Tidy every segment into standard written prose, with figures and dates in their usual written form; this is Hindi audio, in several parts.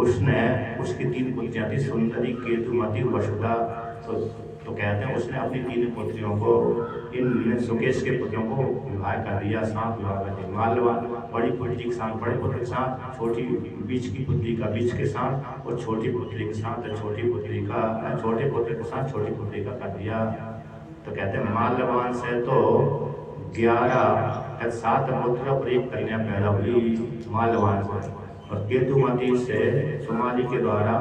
उसने उसकी 3 पुत्रियां थी, सुंदरी, केतुमती, वसुधा। तो कहते हैं उसने अपनी 3 पुत्रियों को, इन सुकेश के पुत्रों को विवाह कर दिया, 7 विवाह कर दिया। माल्यवान बड़ी पुत्री के साथ बड़े पुत्र के साथ, छोटी बीच की पुत्री का बीच के साथ, और छोटी पुत्री के साथ छोटे पुत्र के साथ छोटी पुत्री का कर दिया। तो कहते हैं माल्यवान से तो 7 पुत्र और 1 कन्या पैदा हुई माल्यवान से। और केतुमती से सुमाली के द्वारा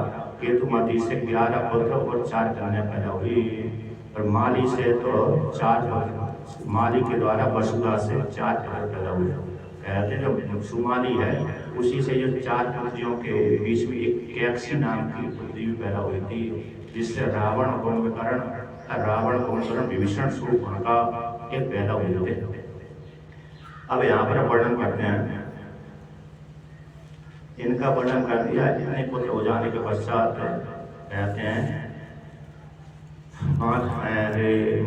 केतुमती से 11 पुत्र और 4 कन्या पैदा हुई। और माली से तो 4 पुत्र, माली के द्वारा वसुधा से 4 पुत्र पैदा हुए। कहते हैं जो सुमाली है उसी से जो 4 पुत्रियों के बीच में एक कैक्सी नाम की पुत्री भी पैदा हुई थी, जिससे रावण कुंभकर्ण विभीषण शूर्पणखा का एक पैदा हुए थे। अब यहाँ पर वर्णन करते हैं, इनका वर्णन कर दिया। इतने पुत्र हो जाने के पश्चात कहते हैं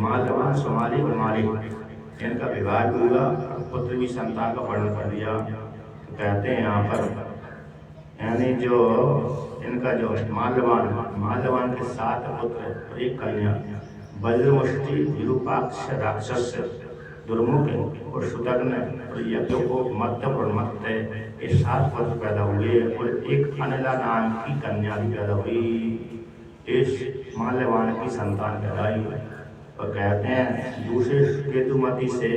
माल्यवान, सुमाली और माली, इनका विवाह भी हुआ, पुत्र की संतान का वर्णन कर दिया। तो कहते हैं यहाँ पर यानी जो इनका जो माल्यवान के 7 पुत्र और 1 कन्या, वज्रमुष्टि, विरूपाक्ष राक्षस, दुर्मुख और सुदग्न और यज्ञोपो, मत्तव और मत्तय, ये 7 पुत्र पैदा हुए। और एक अनला नाम की कन्या भी पैदा हुई, इस माल्यवान की संतान कहलाई। और कहते हैं दूसरे केतुमती से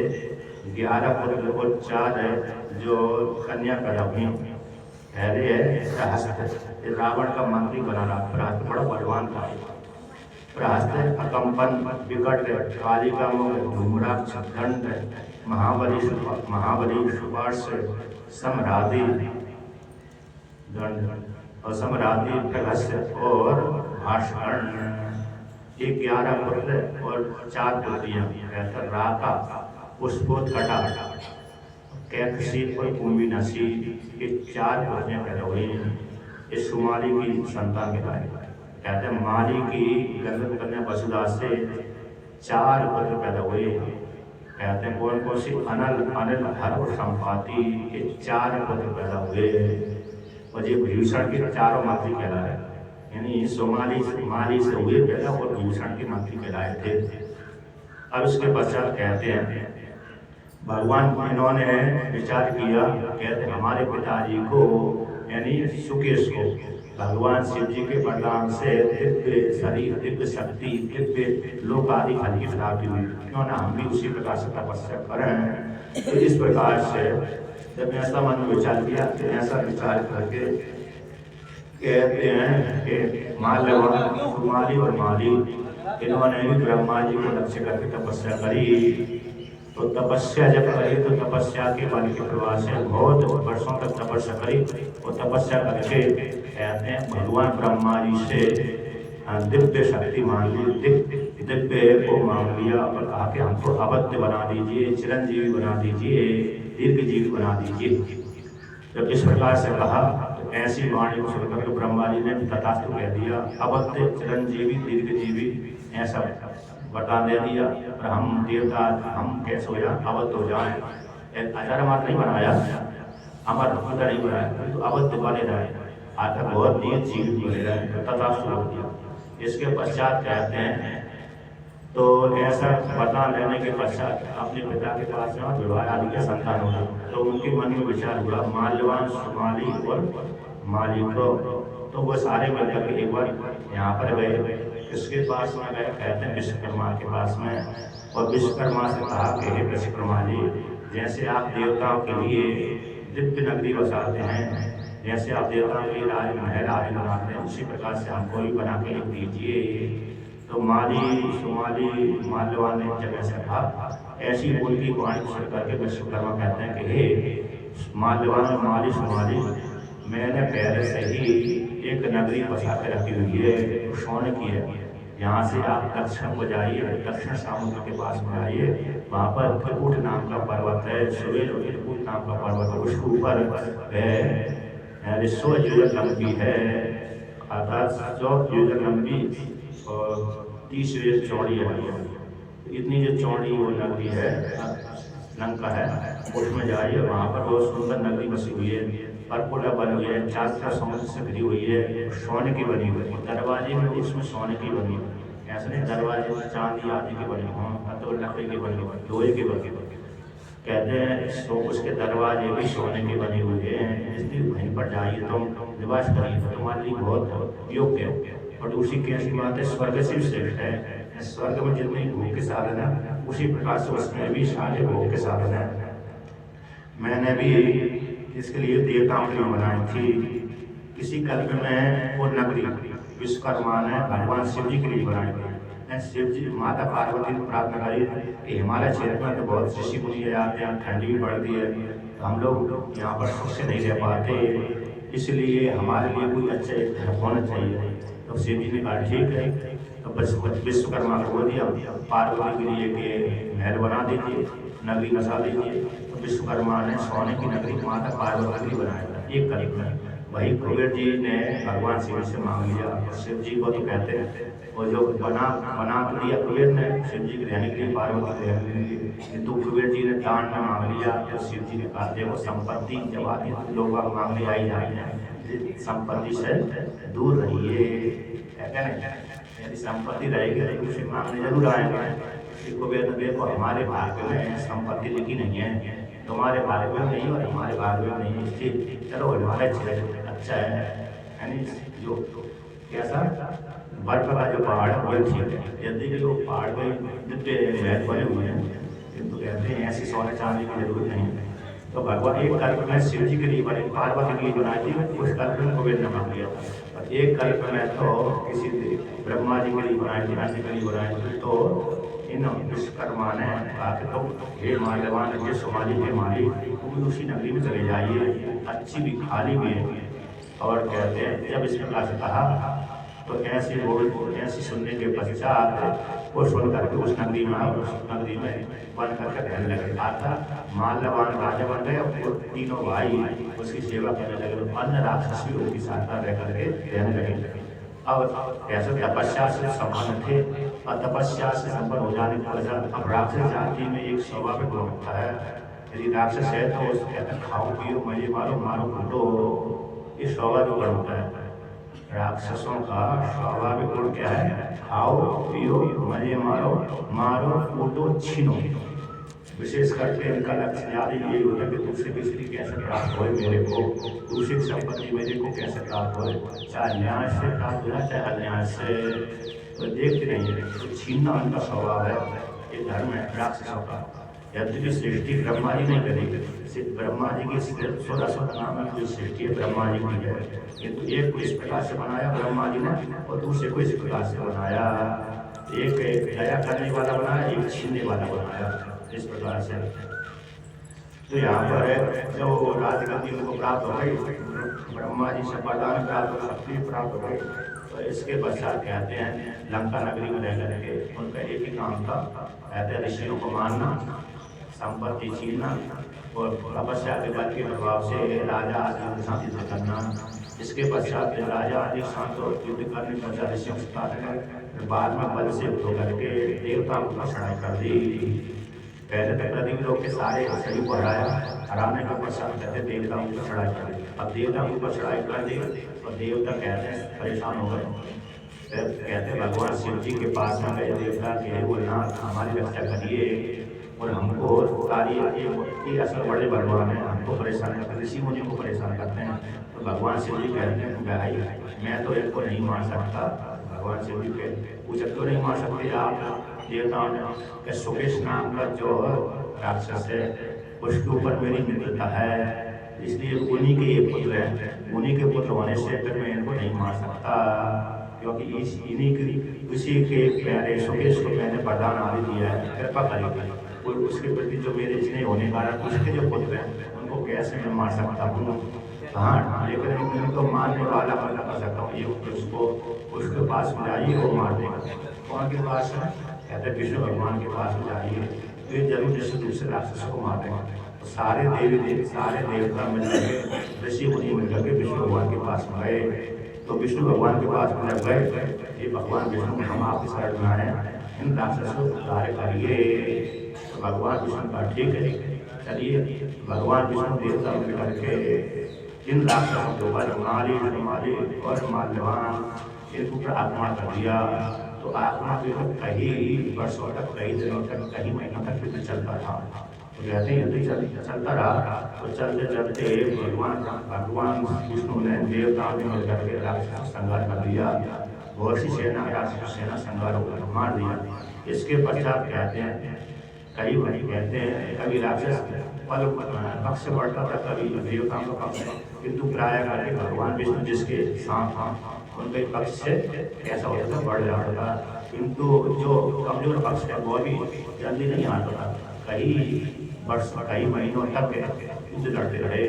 11 पुत्र और 4 जो कन्या पैदा हुई। पहले है प्रहस्त, रावण का मंत्री बना रहा। प्रहस्त बड़ा बलवान था। प्रहस्त अकंपन, विकट, कालिका मुख, धूम्राक्ष, दंड, महाबली, सुपार्श, समराधि, दंड और समराधि, प्रहस्य और भाषण, ये 11 पुत्र और 4 पुत्रियां। कहता राका, पुष्पोत्कटा, कैकसी और कुंभिनसी, ये 4 पुत्रियां पैदा हुई। इस सुमाली की संतान कहलाए। कहते हैं माली की गंधर्व कन्या वसुधा से 4 पुत्र पैदा हुए। कहते हैं कौन कौन सी? अनिल, हर और संपाति, ये 4 पुत्र पैदा हुए। और ये विभीषण के 4 मंत्री कहलाए, यानी माली से हुए पैदा और विभीषण के मंत्री कहलाए थे। अब इसके पश्चात कहते हैं भगवान इन्होंने विचार किया, कहते हमारे पिताजी को यानी सुकेश को भगवान शिव जी के वरदान से दिव्य शरीर, दिव्य शक्ति, दिव्य लोक आदि फल की प्राप्ति हुई, क्यों ना हम भी उसी प्रकार से तपस्या करें। तो इस प्रकार से जब ऐसा मन में विचार किया, तो ऐसा विचार करके कहते हैं कि माल्यवान, सुमाली और माली इन्होंने भी ब्रह्मा जी को लक्ष्य करके तपस्या करी। तो तपस्या जब करी तो तपस्या के बल के प्रभाव से बहुत वर्षों तक तपस्या करी। और तपस्या करके कहते हैं भगवान ब्रह्मा जी से दिव्य शक्ति मांग ली, दिव्य को मांग लिया और कहा कि हमको अवध्य बना दीजिए, चिरंजीवी बना दीजिए, दीर्घजीवी बना दीजिए। जब इस प्रकार से कहा तो ऐसी वाणी को सुनकर ब्रह्मा जी ने तथास्तु कह दिया, अवध्य, चिरंजीवी, दीर्घजीवी, ऐसा वरदान दे दिया। और हम देवता हम कैसे हो जाए, अवध हो जाए। आचार्य मात्र नहीं बनाया, अमर होता नहीं बनाया, परंतु अवध बने रहे, आखिर बहुत दीर्घ जीव बने रहे, तथास्तु हो दिया। इसके पश्चात कहते हैं तो ऐसा वरदान लेने के पश्चात अपने पिता के पास में विवाह आदि के संतान हुआ। तो उनके मन में विचार हुआ माल्यवान, सुमाली और माली को। तो वो सारे मिलकर के एक बार यहाँ पर गए, किसके पास में गए? कहते हैं विश्वकर्मा के पास में। और विश्वकर्मा से कहा कि हे विश्वकर्मा जी, जैसे आप देवताओं के लिए दिव्य नगरी बसाते हैं, जैसे आप देवताओं के लिए राजमहल आदि बनाते हैं, उसी प्रकार से हमको भी बना के दीजिए। तो सुमाली माल्यवान ने जब ऐसा कहा, ऐसी उनकी वाणी सुन करके विश्वकर्मा कहते हैं कि हे माल्यवान, माली, सुमाली, मैंने पहले से ही एक नगरी बसा के रखी हुई है, सोने की है। यहाँ से आप दक्षिण को जाइए, दक्षिण समुद्र के पास में आइए, वहाँ पर त्रिकूट नाम का पर्वत है, सुवेल त्रिकूट नाम का पर्वत है, उसके ऊपर है 100 योजन लंबी है, अर्थात 100 योजन लंबी और 30 योजन चौड़ी है। इतनी जो चौड़ी वो नगरी है, लंका है, उसमें जाइए, वहाँ पर बहुत सुंदर नगरी बसी हुई है। परपोटा बनी हुई है, चार तरफ समुद्र से घिरी हुई है, सोने की बनी हुई है। दरवाजे में उसमें सोने की बनी हुई है, ऐसा नहीं दरवाजे चांदी आदि की बनी हुई, तो लकड़ी की बनी हुई, लोहे की बनी हुई। कहते हैं तो उसके दरवाजे भी सोने के बने हुए हैं, इसलिए वहीं पर जाइए तुम निवास करिए तो तुम्हारे लिए बहुत योग्य है। और दूसरी कैसी बात है, स्वर्ग से श्रेष्ठ है। स्वर्ग में जितने भोग के साधन है उसी प्रकार से उसमें भी सारे भोग के साधन है। मैंने भी इसके लिए देवताओं की बनाई थी। किसी कल्प में वो नगरी विश्वकर्मा ने भगवान शिव जी के लिए बनाई थी। शिव जी माता पार्वती ने प्रार्थना करी कि हिमालय क्षेत्र में तो बहुत ऋषि मुनि आते हैं, ठंडी भी बढ़ती है, तो हम लोग यहाँ पर सुख से नहीं रह पाते, इसलिए हमारे लिए कोई अच्छा एक घर होना चाहिए। तो शिव जी ने कहा ठीक है, तो बस विश्वकर्मा को बोल दिया पार्वती के लिए कि महल बना दीजिए, नगरी बसा दीजिए। तो विश्वकर्मा ने सोने की नगरी माता पार्वती के लिए बनाया एक कल्प में। वही कुबेर जी ने भगवान शिव से मांग लिया। शिव जी को तो कहते हैं वो जो बना तो दिया कुबेर ने शिव जी के रहने के लिए, पार्वती के रहने के लिए, किंतु कुबेर जी ने दान में मांग लिया। तो शिव जी ने कहा देखो संपत्ति जब आती है लोग मांगने आई जाते हैं, संपत्ति से दूर रहिए, यदि संपत्ति रहेगी तो उसे मांगने जरूर आएंगे। कुबेर ने देखो हमारे भाग्य में संपत्ति लिखी नहीं है, तुम्हारे भाग्य में नहीं और हमारे भाग्य में नहीं, ठीक चलो हमारा अच्छा है, यानी जो कैसा बर्फ का जो पहाड़ है वो ठीक है। यदि जो पहाड़ में जितने महल बने हुए हैं, किंतु कहते हैं ऐसी सोने चांदी की जरूरत नहीं। तो भगवान एक कल्प में शिव जी के लिए बने, पार्वती के लिए बनाई थी, उस कल्प में कुबेर ने मांग लिया था। और एक कल्प में तो किसी ब्रह्मा जी के लिए बनाई थी, अन्य के लिए बनाई थी। तो इन विश्वकर्मा ने कहा कि तुम हे माल्यवान हे सोमाली हे माली, तुम उसी नगरी में चले जाइए, अच्छी भी खाली भी है। और कहते हैं जब इस प्रकार से कहा तो ऐसी सुनने के पश्चात वो सुन करके उस नगरी में और उस नगरी में बन करके रहने लगे। आता माल्यवान राजा बन गए और तीनों भाई उसकी सेवा करने लगे। तो अन्य राक्षस भी उनकी सहायता रह करके रहने लगे। अब ऐसे तपस्या से संपन्न थे और तपस्या से संपन्न हो जाने के बाद अब राक्षस जाति में एक स्वाभाविक गुण होता है, यदि राक्षस है तो उसको कहते हैं खाओ पियो मजे मारो मारो कूटो, ये स्वाभाविक गुण होता है। राक्षसों का स्वाभाविक गुण क्या है? खाओ पियो मजे मारो मारो कूटो छीनो। विशेष करके इनका लक्ष्य यदि यही होता है कि दूसरे की स्त्री कैसे प्राप्त हो, मेरे को दूसरी संपत्ति मेरे को कैसे प्राप्त हो, चाहे न्याय से प्राप्त हो चाहे अन्याय से, तो देखते नहीं है। तो छीनना उनका स्वभाव है, ये धर्म है राक्षसों का। यद्यपि सृष्टि ब्रह्मा जी नहीं करेगी, सिर्फ ब्रह्मा जी की 16 नाम की सृष्टि है ब्रह्मा जी की है, किंतु एक को इस प्रकार से बनाया ब्रह्मा जी ने और दूसरे को इस प्रकार से बनाया। एक दया करने वाला बनाया, एक छीनने वाला बनाया, इस प्रकार से। तो यहाँ पर जो राजगद्दी उनको प्राप्त हो गई, ब्रह्मा जी से वरदान प्राप्त हो, शक्ति प्राप्त हो गई। तो इसके पश्चात कहते हैं लंका नगरी में रह करके उनका एक ही काम था, कहते हैं ऋषियों को मानना, संपत्ति छीनना और तपस्या के बल के प्रभाव से राजा आदि के साथ युद्ध करना। इसके पश्चात राजा आदि के साथ युद्ध करने पर ऋषियों से बाद में बल से युद्ध करके देवताओं को चढ़ाई कर दी। पहले तो पृथ्वी लोग के सारे शरीर को हराने के पश्चात कहते देवताओं को चढ़ाई कर दी। अब देवताओं को चढ़ाई कर दी और देवता कहते हैं परेशान हो गए, कहते भगवान शिव जी के पास में गए देवता के, वो नाथ हमारी रक्षा करिए और हमको ये असल बड़े भगवान हैं, हमको परेशान करते हैं, ऋषि मुनि को परेशान करते हैं। तो भगवान शिव जी कहते हैं भाई मैं तो इनको नहीं मार सकता। भगवान शिव जी कहते पूछा क्यों नहीं मार सकते आप? देवताओं ने सुकेश नाम का जो राक्षस है उसके ऊपर मेरी मित्रता है, इसलिए उन्हीं के ये पुत्र हैं, उन्हीं के पुत्र होने से फिर मैं इनको नहीं मार सकता, क्योंकि इन्हीं की उसी के प्यारे सुकेश को मैंने वरदान आदि दिया है, कृपा करेगी। और उसके प्रति जो मेरे स्नेह होने कारण उसके जो पुत्र हैं उनको कैसे मैं मार सकता हूँ? हाँ, लेकिन उनको मारने वाला मना कर सकता हूँ, ये उसको उसके पास में जाइए वो मार देगा। कौन के पास है? कहते विष्णु भगवान के पास में जाइए, तो ये जरूर जैसे दूसरे राक्षस को मार देगा। तो सारे सारे देवता मिलकर ऋषि मुनि मिलकर के विष्णु भगवान के पास में गए। तो विष्णु भगवान के पास में जब गए, ये भगवान विष्णु हम आपके शरण में आए, इन राक्षसों को उद्धार करिए। तो भगवान विष्णु का ठीक है चलिए। भगवान विष्णु देवता मिल करके इन राक्षसों के ऊपर माली माली और माल्यवान इनको पर आक्रमण कर दिया। तो आक्रमण जो है कई वर्षों तक, कई दिनों तक, कई महीनों तक युद्ध चलता था। तो कहते हैं युद्ध चलता रहा। तो चलते चलते भगवान विष्णु ने देवताओं ने मिलकर के राक्षस संहार कर दिया। बहुत सी सेना राक्षस सेना संहार होकर मार दिया। इसके पश्चात कहते हैं कई भाई कहते हैं कभी राक्षस पक्ष से बढ़ता था, कभी देवताओं का पक्ष, किंतु प्राय करके भगवान विष्णु जिसके साथ उनके पक्ष से ऐसा होता था, बढ़ जाता था। किंतु जो कमजोर पक्ष है वो भी जल्दी नहीं आता था, कई वर्ष कई महीनों तक युद्ध लड़ते रहे।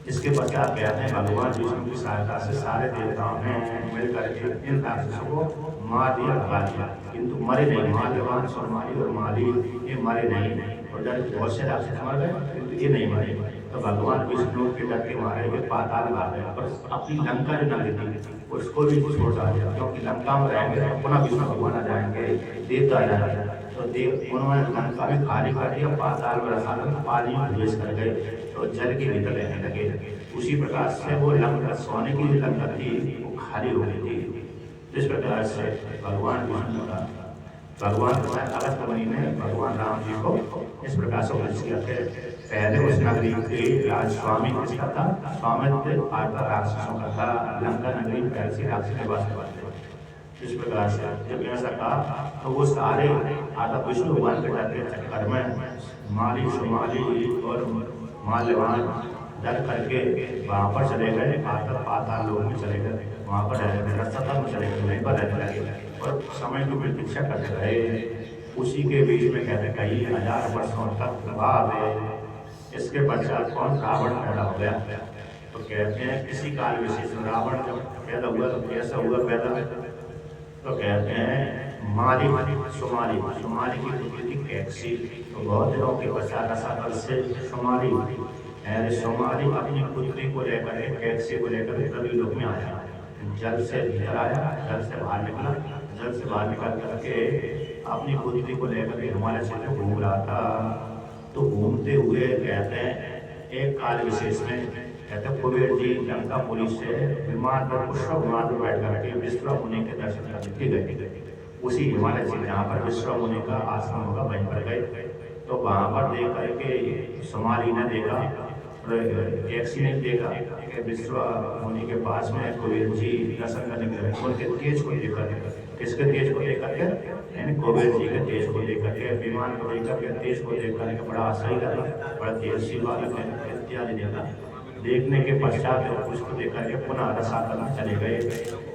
इसके पश्चात कहते हैं भगवान विष्णु की सहायता से सारे देवताओं ने मिलकर के इन राक्षसों को मार दिया, भगा दिया, किंतु मरे नहीं। माल्यवान, सोमाली और माली ये मरे नहीं। और डर बहुत से राक्षस मर गए किंतु ये नहीं मरे। तो भगवान विष्णु के डर के मारे हुए पाताल में आ गए और अपनी लंका जो नगरी थी उसको भी छोड़ दिया, क्योंकि लंका में रहेंगे तो पुनः विष्णु भगवान आ जाएंगे, देवता आ जाएंगे। तो देव उन्होंने लंका भी खाली कर दिया, पाताल में रखा, पानी में प्रवेश कर गए, तो जल के भीतर रहने लगे। उसी प्रकार से वो लंका, सोने की जो लंका थी वो खाली हो गई थी। इस प्रकार से भगवान विष्णु का अगस्त मुनि ने भगवान राम जी को इस प्रकार से उपदेश किया थे। पहले उस नगरी के राज स्वामी किसका था? स्वामित्व आता राक्षसों का था। लंका नगरी पहले से राक्षस के वास में। इस प्रकार से जब ऐसा कहा तो वो सारे आता विष्णु भगवान के डर के चक्कर में माली, सोमाली और माल्यवान डर करके वहाँ पर चले गए, पाताल लोक में चले गए, वहाँ पर रहने लगे, रत्सतल में चले गए, वहीं पर रहने लगे और समय की प्रतीक्षा करते रहे। उसी के बीच में कहते कई हजार वर्षों तक बाद इसके पश्चात कौन? रावण पैदा हो गया। तो कहते हैं किसी काल विशेष रावण जब पैदा हुआ तो कैसा हुआ पैदा? तो कहते हैं माली, सोमाली की पुत्री थी कैकसी। तो बहुत दिनों के पश्चात रसातल से सोमाली अपनी पुत्री को लेकर कैकसी को लेकर पृथ्वी लोक में आया। जल से भीतर आया, जल से बाहर निकला, जल से बाहर निकल करके अपनी पुत्री को लेकर हिमालय क्षेत्र में घूम रहा था। तो घूमते हुए कहते हैं एक काल विशेष में कहते कुबेर जी लंकापुरी से विमान पर, पुष्प विमान पर बैठ करके विश्वा मुनि के दर्शन करने गए। उसी हिमालय से जहाँ पर विश्वा मुनि का आश्रम होगा वहीं पर गए। तो वहाँ पर देख करके सोमाली ने देखा, कैकसी ने देखा कि विश्वा मुनि के पास में कुबेर जी दर्शन करने के लिए उनके तेज को लेकर, किसके तेज को लेकर के? यानी कुबेर जी के तेज को लेकर के, विमान को लेकर के, तेज को लेकर के बड़ा आश्चर्य लगा, बड़ा तेजस्वी बालक है इत्यादि देखा। देखने के पश्चात उसको देखकर के पुनः रसातल में चले गए।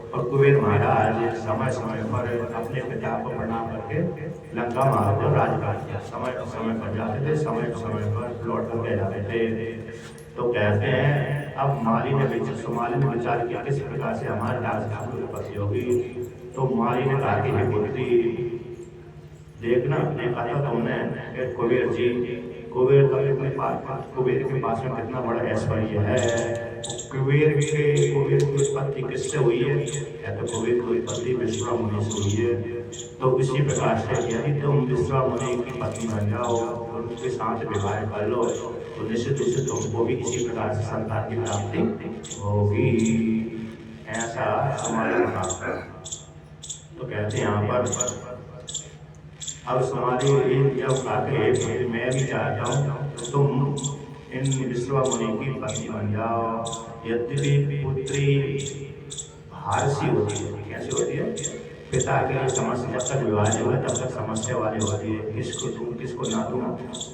और कुबेर महाराज समय समय पर अपने पिता को प्रणाम करके लंका में आते और राजकाज किया, समय पर जाते थे, समय पर लौट कर जाते थे। तो कहते हैं अब सोमाली ने विचार किया किस प्रकार से हमारे राजधानी की उत्पत्ति होगी। तो माली ने कहा कि हे पुत्री देखना, अपने कहा तुमने कुबेर के पास में कितना बड़ा ऐश्वर्य है। कुबेर की उत्पत्ति किससे हुई है? या तो कुबेर की उत्पत्ति विश्वा मुनि से हुई है। तो इसी प्रकार से यदि तुम विश्वा मुनि की पत्नी बन जाओ, उनके साथ विवाह कर लो, तो निश्चित रूप से तुमको भी इसी प्रकार से संतान की प्राप्ति होगी। ऐसा सोमाली का। तो कहते हैं यहाँ पर अब सोमाली जब कहते मैं भी चाहता हूँ तो तुम इन विश्वा मुनि की पत्नी बन जाओ। यद्यपि पुत्री हारसी होती है, कैसी होती है? पिता के समस्या, जब तक विवाह नहीं हुआ तब तक समस्या वाली होती है। किसको तुम किसको ना तुम,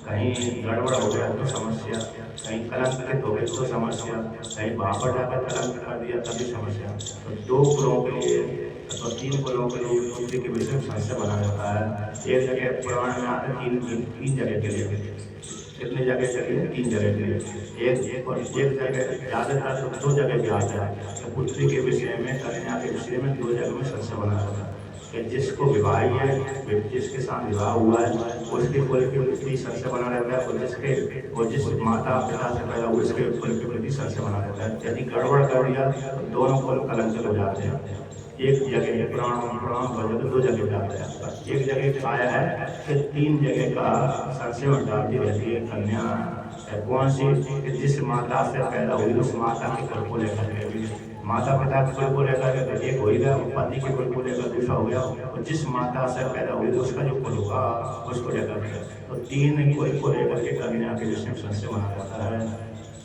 कहीं गड़बड़ हो गया तो समस्या, कहीं कलंकित हो गए तो समस्या, कहीं वहाँ पर जाकर कलंक कर दिया तभी समस्या। तो 2 कुलों के लिए तो 3 कुलों के लिए पुत्री के विषय में समस्या बना जाता है। एक जगह पुराण में आते 3 जगह के लिए, कितने जगह के लिए? 3 जगह के लिए। एक जगह ज़्यादातर तो 2 जगह भी आता है। तो पुत्री के विषय में, कन्या के विषय में 2 जगह में समस्या बना जाता है कि जिसको विवाह है, जिसके साथ विवाह हुआ है उसके कुल के प्रति संशय बना रहता है, और जिस माता पिता से पैदा हुए उसके कुल के प्रति संशय बना रहता है। यदि गड़बड़ कर दिया तो दोनों कुल कलंकित हो जाते हैं। एक जगह पुराण 2 जगह जाता है। एक जगह आया है कि 3 जगह का संशय डालती रहती है कन्या, कौन सी? जिस माता से पैदा हुई उस माता के कुल को लेकर के, माता पिता के कुल को लेकर के एक हो गया, पति के कुल को लेकर दूसरा हो गया, और जिस माता से पैदा हुई उसका जो कुल होगा उसको लेकर के, तो तीन कुल को लेकर के कन्या के रिसेप्शन से मनाया जाता है।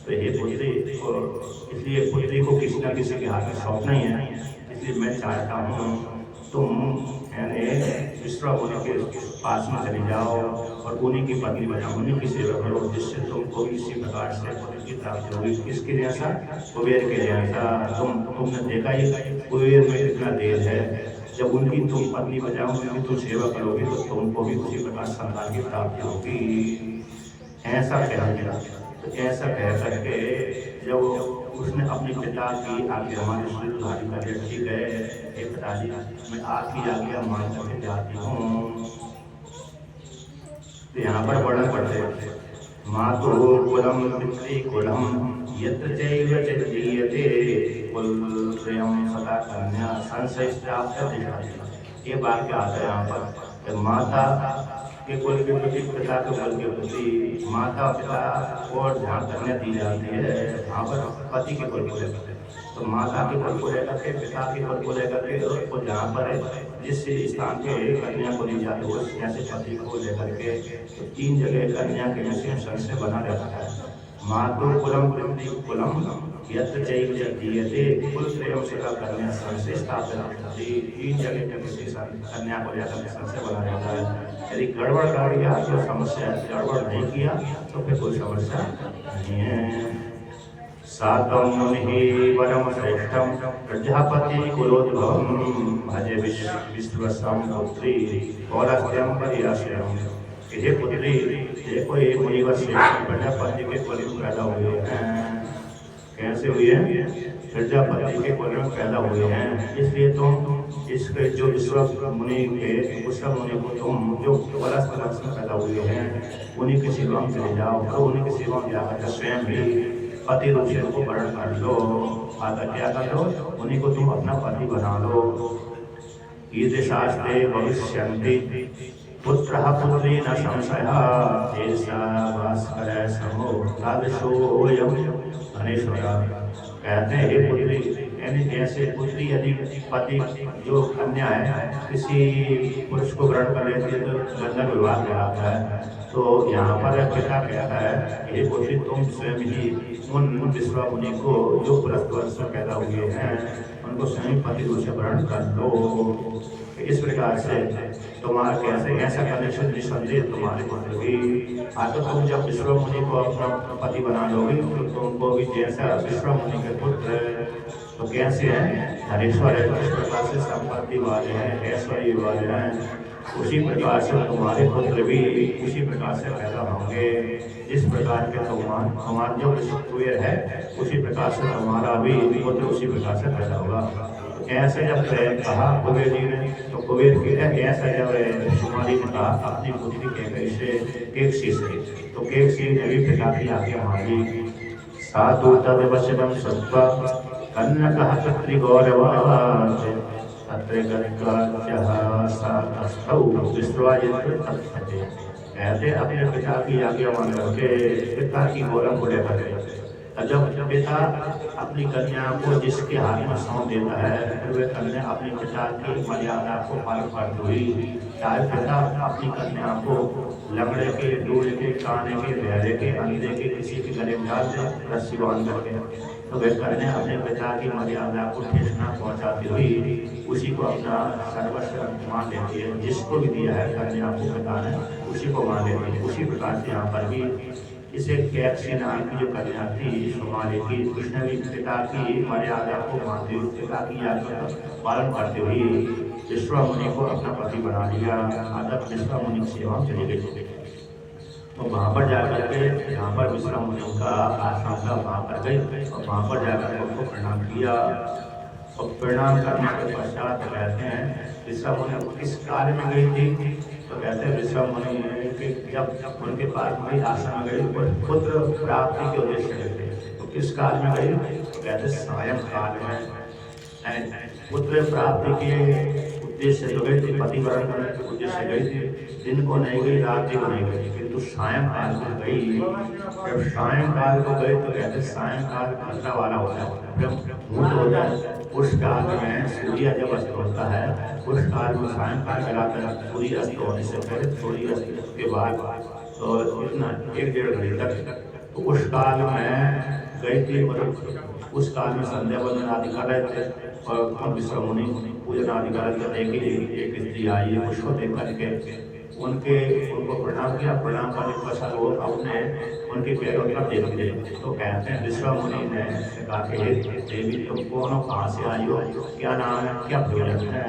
तो ये पुत्री, इसलिए पुत्री को किसी न किसी के हाथ में सौंपना ही है। इसलिए मैं चाहता हूँ तुम यानी विश्वा मुनि के पास में चले जाओ और उन्हीं की पत्नी बनाओ, उन्हीं की सेवा करो, जिससे तुमको इसी प्रकार से पुत्र की प्राप्ति होगी। किसके जैसा? कुबेर के जैसा। तुमने देखा ही कुबेर में कितना देर है, जब उनकी तुम पत्नी बजाओ, उनकी तुम सेवा करोगे तो तुमको भी उसी प्रकार संतान की प्राप्ति होगी। ऐसा कहेगा। तो ऐसा कह करके जब उसने अपने पिता की आज्ञा हमारे श्री धारी कर दिया, ठीक है हे पिताजी, मैं आपकी आज्ञा मान करके जाती हूँ। तो यहाँ पर वर्णन करते हैं, मातु कुलम पितृकुलम यत्र चैव चीयते कुलत्रयं सदा कन्या संशयश्चाप्त। ये वाक्य आता है यहाँ पर, माता के कुल के प्रति, पिता के कुल के प्रति माता पिता और ध्यान करने दी जाती है। यहाँ पर पति के कुल को लेकर, तो माता के कुल को लेकर के, पिता के कुल को लेकर के, और जहाँ पर जिस स्थान पे कन्या को दी जाती है उस जैसे पति को लेकर के, तो तीन जगह कन्या के विषय से बना रहता है। मातु कुलम पितृकुलम यत्र चैव चीयते कुलत्रयं सदा कन्या संशय स्थापित। तीन जगह के विशेष कन्या को लेकर संशय बना रहता है। यदि गड़बड़ कर दिया तो समस्या, गड़बड़ नहीं किया तो फिर कोई समस्या नहीं है। सातम मुनि परम श्रेष्ठम प्रजापति कुलोद्भवम भजे विश्वसम पुत्री कौलस्त्यम परियाश्रयम। ये पुत्री देखो, ये मुनि व श्रेष्ठ प्रजापति के कुल में पैदा हुए हैं। कैसे हुए हैं? प्रजापति के कुल में पैदा हुए हैं। इसलिए तुम इसके जो विश्व मुनि के विश्व मुनि को तुम जो कौलस्त्य में पैदा हुए हैं उन्हीं की सेवा में चले जाओ, तो उन्हीं की सेवा में जाकर स्वयं भी पति रूप से उनको वर्ण कर लो। आकर क्या कर लो? उन्हीं को तुम अपना पति बना लो। ईद शास्त्रे भविष्यन्ति पुत्रः पुत्री न संशयः ऐसा भास्कर समो राजसोऽयं धनेश्वरा। कहते हैं हे पुत्री, यानी ऐसे पुत्री यदि पति जो कन्या है किसी पुरुष को ग्रहण कर लेती है तो बंधन विवाह कहलाता है। तो यहाँ पर पिता कहता है हे पुत्री, तुम स्वयं ही उन विश्वा मुनि को जो पुरस्कार से पैदा हुए हैं उनको स्वयं पति रूप से ग्रहण कर लो। इस प्रकार से तुम्हारा कैसे ऐसा करने से निसंदेह तुम्हारे पुत्र भी, आगे तुम जब विश्व मुनि को अपना पति बना लोगे तो तुमको भी जैसा विश्व मुनि के पुत्र तो कैसे हैं? धनेश्वर है, तो इस प्रकार से संपत्ति वाले हैं, ऐश्वर्य वाले हैं। उसी प्रकार से तुम्हारे पुत्र भी उसी प्रकार से पैदा होंगे। जिस प्रकार के तुम्हारा जो विश्व है उसी प्रकार से तुम्हारा भी पुत्र उसी प्रकार से पैदा होगा। ऐसे जब कहा कुबेर जी ने, तो कुबेर के ऐसा जब सुमाली ने कहा अपनी पुत्री केकसी से, तो केकसी ने भी पिता की आज्ञा मांगी। साधु तद वचनम सत्वा कन्नकः पितृगौरवात् तत्र गत्वा विश्वायत्र तत्पते। कहते अपने पिता की आज्ञा मान करके पिता की गौरव को लेकर जब पिता अपनी कन्या को जिसके हाथ में सौंप देता है फिर वे कन्या अपने पिता की मर्यादा को पालन करती हुई, चाहे पिता अपनी कन्या को लंगड़े के, दूल्हे के, काने के, बहरे के, अंधे के किसी के गले में डाल दे रस्सी बांध करके, तो वे कन्या अपने पिता की मर्यादा को ठेस न पहुँचाती हुई उसी को अपना सर्वस्व मान लेती है। जिसको भी दिया है कन्या को पिता ने उसी को मान लेती है। उसी प्रकार से यहाँ पर भी इसे कैक्सी नाम की जो कन्या थी सुमाली की, उसने भी पिता की मर्यादा को मानते हुए पिता की आज्ञा पालन करते हुए विश्वा मुनि को अपना पति बना लिया। आदर विश्वा मुनि की सेवा चली गई। तो वहाँ पर जाकर के जहाँ पर विश्वा मुनि का आश्रम था वहाँ पर गई और वहाँ पर जाकर उनको प्रणाम किया। और प्रणाम करने के पश्चात कहते हैं विश्वा मुनि किस कार्य में गई थी, तो कहते हैं विश्वा मुनि जब उनके पास वही आश्रम गई पुत्र प्राप्ति के उद्देश्य थे। तो किस काल में गई, तो कहते सायं काल में। पुत्र प्राप्ति के उद्देश्य तो गई थी, पतिवरण करने के उद्देश्य गई थी। दिन को नहीं गई, रात्रि को नहीं गई, किंतु सायंकाल को गई। जब सायंकाल को गई तो कहते सायंकाल खतरा वाला होता है, ब्रह्ममुहूर्त होता है। उस काल में सूर्य जब अस्त होता है, उस काल में सायंकाल कहलाता है। सूर्य अस्त होने से पहले, सूर्य अस्त के बाद तो इतना 1-1.5 घंटे तक, तो उस काल में गई थी। और उस काल में संध्या वंदन आदि कर रहे थे और विश्व मुनि पूजन आदि कर रहे थे। एक स्त्री आई, उसको देख करके उनको प्रणाम किया। प्रणाम करने के पश्चात वो अपने उनके पैरों पर देख लिए। तो कहते हैं विश्व मुनि ने कहा कि हे देवी, तुम कौन हो, कहाँ से आई हो, क्या नाम है, क्या प्रयोजन है?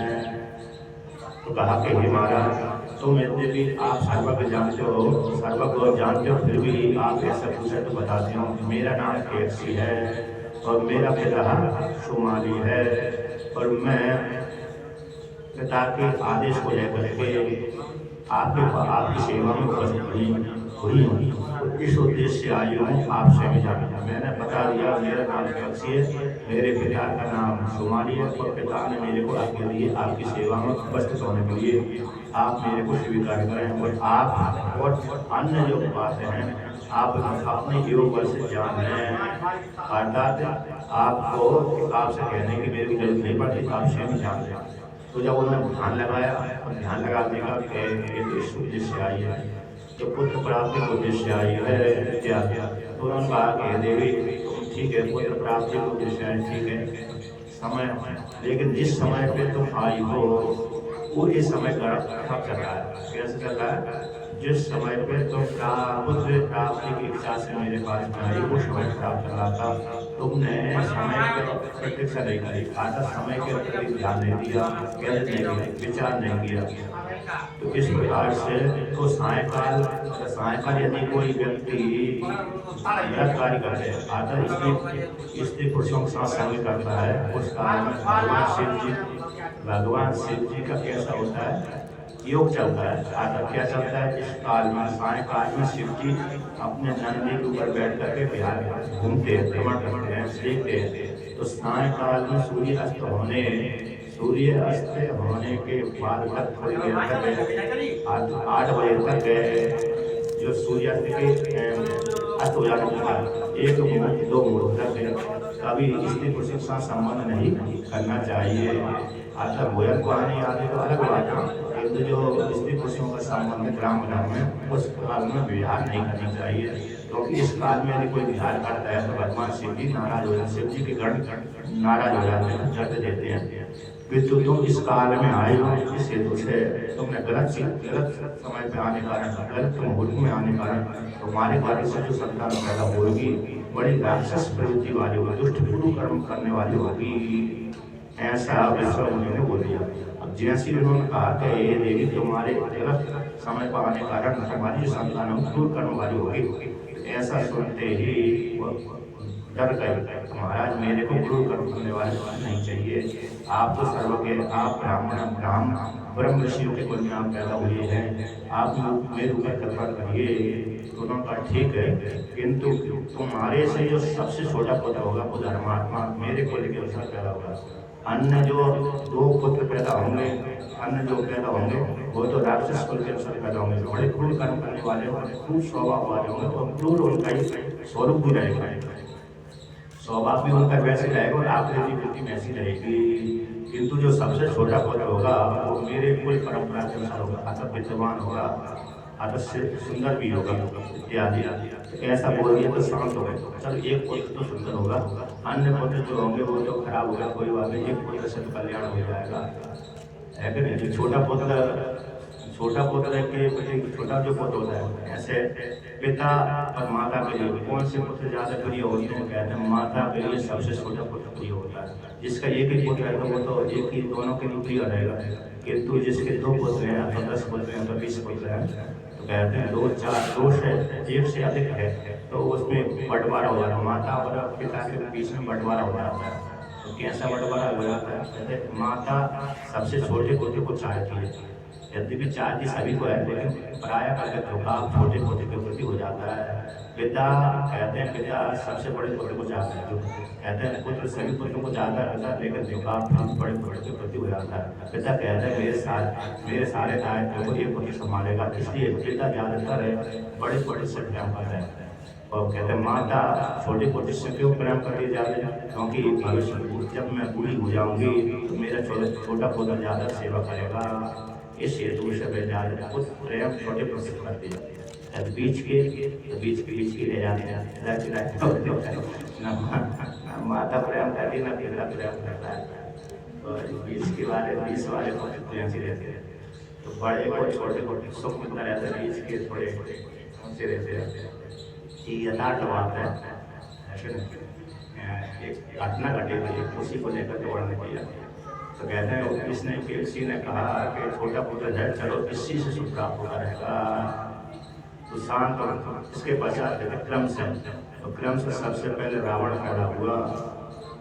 तो कहा कि हे महाराज, तुम यद्यपि आप सर्वज्ञ जानते हो, सर्वज्ञ जानते हो, फिर भी आप ऐसा पूछे तो बताते हो। मेरा नाम केसी है और मेरा पिता सुमाली है, और मैं पिता के आदेश को लेकर के आपकी सेवा में उपस्थित हुई हूँ। इस उद्देश्य से आई हूँ, आपसे भी जानना। मैंने बता दिया मेरा नाम केसी है, मेरे पिता का नाम सुमाली है, और पिता ने मेरे को आज्ञा दी है आपकी सेवा में उपस्थित होने के लिए। आप मेरे को स्वीकार करें, और आप और अन्य जो बातें हैं आप अपने योग बल से जान लें। अर्थात आपको आपसे कहने की मेरी जरूरत नहीं पड़ती, आप स्वयं जान लें। तो जब उन्होंने ध्यान लगाया और ध्यान लगाने का ये तो इस उद्देश्य आई है, तो पुत्र प्राप्ति के उद्देश्य आई है क्या? तो उन्होंने कहा कि देवी ठीक है, पुत्र प्राप्ति के उद्देश्य है, ठीक है समय, लेकिन जिस समय पे तुम आई हो वो ये समय कब चल रहा है, कैसे चल रहा है? जिस समय पे तुम पुत्र प्राप्ति की इच्छा से मेरे पास में आई, वो समय खराब चल रहा था। तुमने समय की प्रतीक्षा नहीं करी, आधा समय के प्रति ध्यान नहीं दिया, गलत नहीं किया, विचार नहीं किया। तो इस प्रकार से तो सायकाल यदि कोई व्यक्ति गलत कार्य करते हैं, आधा स्त्री पुरुषों के साथ संग करता है, उस काल में भगवान शिव जी का कैसा होता है, योग चलता है। आधा क्या चलता है इस काल में? सायकाल में शिव जी अपने नंदी के ऊपर बैठ करके बिहार घूमते हैं, भ्रमण करते हैं, देखते हैं। तो सायकाल में सूर्य अस्त होने के बाद तक थोड़ी देर तक 8 बजे तक जो सूर्यास्त के अस्त हो जाने के बाद 1-2 मुहूर्त तक कभी स्त्री पुरुष के साथ संबंध नहीं करना चाहिए। अर्थात भोजन को आने आदि तो अलग बात है, किंतु जो स्त्री पुरुषों का संबंध ग्राम में उस काल में विहार नहीं करना चाहिए। क्योंकि इस काल में यदि कोई विहार करता है तो भगवान शिव जी नाराज हो जाते, शिव जी के गण नाराज हो जाते हैं, जट देते हैं। किंतु तुम इस काल में आए हो, इस हेतु से तुमने गलत समय पे आने कारण, गलत मुहूर्त में आने कारण तुम्हारे कार्य से जो संतान पैदा होगी बड़ी राक्षस प्रवृत्ति वाली होगी, दुष्ट पूर्व कर्म करने वाली होगी, ऐसा विश्व मुनि ने बोल दिया। अब जैसे उन्होंने कहा कि ये देवी तुम्हारे गलत समय पर आने कारण तुम्हारी जो संतान क्रूर कर्म वाली होगी, ऐसा सुनते ही डर गए। महाराज मेरे को क्रूर कर्म करने वाले नहीं चाहिए, आप तो सर्वज्ञ, आप ब्रह्म ऋषियों के कुल में आप पैदा हुए हैं, आप मेरे ऊपर कृपा करिए। तो उन्होंने कहा ठीक है, किंतु तुम्हारे से जो सबसे छोटा पुत्र होगा वो धर्मात्मा मेरे कुल के अनुसार पैदा होगा। अन्य जो 2 पुत्र पैदा होंगे, अन्य जो पैदा होंगे वो तो राक्षस कुल के अनुसार पैदा होंगे, बड़े क्रूर कर्म करने वाले होंगे, क्रूर स्वभाव वाले होंगे, तो क्रूर उनका ही स्वरूप भी रहेगा, स्वभाव भी उनका वैसे रहेगा और आकृति वृत्ति वैसी रहेगी। किंतु जो सबसे छोटा पुत्र होगा वो मेरे कुल परंपरा के अनुसार होगा, अतः विद्वान होगा, अतः सुंदर भी होगा इत्यादि। ऐसा बोल दिया तो शांत हो गए। चलो एक पुत्र तो सुंदर होगा, अन्य पुत्र जो होंगे वो तो खराब होगा, कोई बात नहीं, एक पुत्र से तो कल्याण हो जाएगा, है कि नहीं? छोटा पुत्र के प्रति छोटा जो पुत्र होता है, ऐसे पिता और माता के लिए कौन से पुत्र ज्यादा प्रिय होते हैं? कहते हैं माता के लिए सबसे छोटा पुत्र प्रिय होता है। जिसका एक ही पुत्र है तो वो तो एक ही दोनों के लिए प्रिय रहेगा, किंतु जिसके 2 पुत्र हैं तो 10 पुत्र हैं तो 20 पुत्र हैं, तो कहते हैं 2-4 दोष है, 1 से अधिक है तो उसमें बंटवारा हो जाता है, माता और पिता के बीच में बंटवारा हो जाता है। तो कैसा बंटवारा हो जाता है? कहते माता सबसे छोटे पुत्र को चाहती है, यद्यपि चाहती सभी को है, लेकिन प्राय का झुकाव छोटे पुत्र के प्रति हो जाता है। पिता कहते हैं, पिता सबसे बड़े पुत्र को चाहता है। जो कहते हैं पुत्र सभी पुत्रों को चाहता है, लेकिन झुकाव फिर बड़े पुत्र के प्रति हो जाता है। पिता कहते हैं मेरे सारे दायित्व को ये पुत्र संभालेगा, इसलिए पिता ज्यादातर बड़े पुत्र से प्रेम करता है। और कहते हैं माता छोटे पुत्र से क्यों प्रेम करती जाती है, क्योंकि भविष्य में जब मैं बूढ़ी हो जाऊंगी तो मेरा छोटा पुत्र ज्यादा सेवा करेगा, इस हेतु से ज्यादा पुत्र प्रेम छोटे पुत्र से करती है। बीच के ले जाते हैं, माता प्रेम करती ना पिता प्रेम करता है। और बीच वाले प्रेम से रहते हैं। तो बड़े को छोटे को सुख मिलता रहता है, बीच के थोड़े ऊंचे रहते हैं। ये यथार्थ बात है। एक घटना घटी थी, उसी को लेकर वर्णन किया। तो कहते हैं किसी ने कहा कि छोटा पुत्र है, चलो इसी से सुख प्राप्त होता रहेगा। तो शांत और इसके पश्चात क्रम से, तो क्रम से सबसे पहले रावण पैदा हुआ।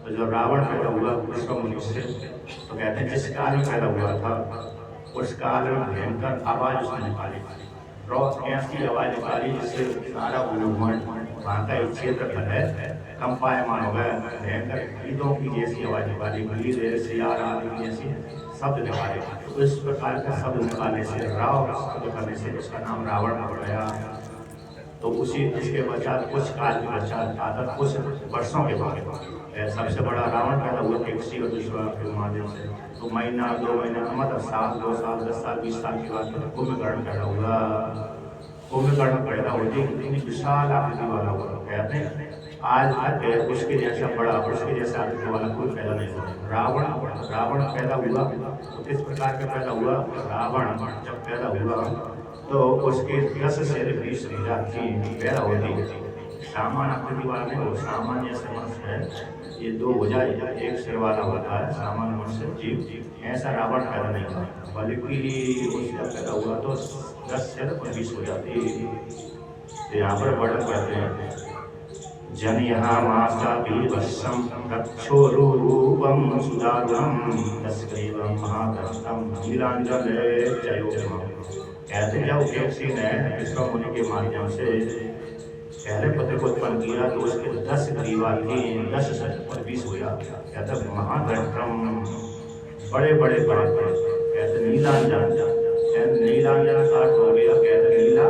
तो जब रावण पैदा हुआ उसका मनुष्य, तो कहते हैं जिस काल में पैदा हुआ था उस काल में भयंकर आवाज उसने निकाली, ऐसी आवाज निकाली जिससे सारा ब्रह्मांड वहाँ का एक क्षेत्र है कंपायमान हो गया। भयंकर ईदों की जैसी आवाज निकाली, वीर सियार आदि जैसी शब्द निकाले। तो इस प्रकार का शब्द निकालने से, राव शब्द करने से उसका नाम रावण हो गया। तो उसी इसके पश्चात कुछ काल के पश्चात आता, कुछ वर्षों के बाद सबसे बड़ा रावण पैदा हुआ किसी और दूसरा के माध्यम से। तो महीना 2 महीना मतलब साल 2 साल 10 साल 20 साल के बाद कुंभकर्ण पैदा हुआ। कुंभकर्ण पैदा होते इतनी विशाल आकृति वाला हुआ। कहते हैं आज उसके जैसा बड़ा, उसके जैसा आकृति वाला कोई पैदा नहीं हुआ। रावण पैदा हुआ तो किस प्रकार का पैदा हुआ? रावण जब पैदा हुआ तो उसके 10 सिर 20 भुजा पैदा होती। सामान्य आकृति वाला नहीं, वो सामान्य मनुष्य है, ये 2 भुजा एक सिर वाला होता है सामान्य मनुष्य जीव। ऐसा रावण पैदा नहीं हुआ, बल्कि उसका पैदा हुआ तो 10 सिर और 20 भुजा थी। तो यहाँ पर वर्णन करते हैं जनिहा मासा बीभत्सम रक्षो रूपम सुदारुणम तस्कैवं महाकष्टम नीलांजनेययोगम। कहते हैं जब एक सिंह ने विश्व मुनि के माध्यम से पहले पुत्र को उत्पन्न किया तो उसके 10 ग्रीवा थी, 10 सिर और 20 भुजा। कहते हैं महाकष्टम बड़े बड़े बड़े बड़े। कहते नीलांजन, नीलांजन का अर्थ हो गया, कहते नीला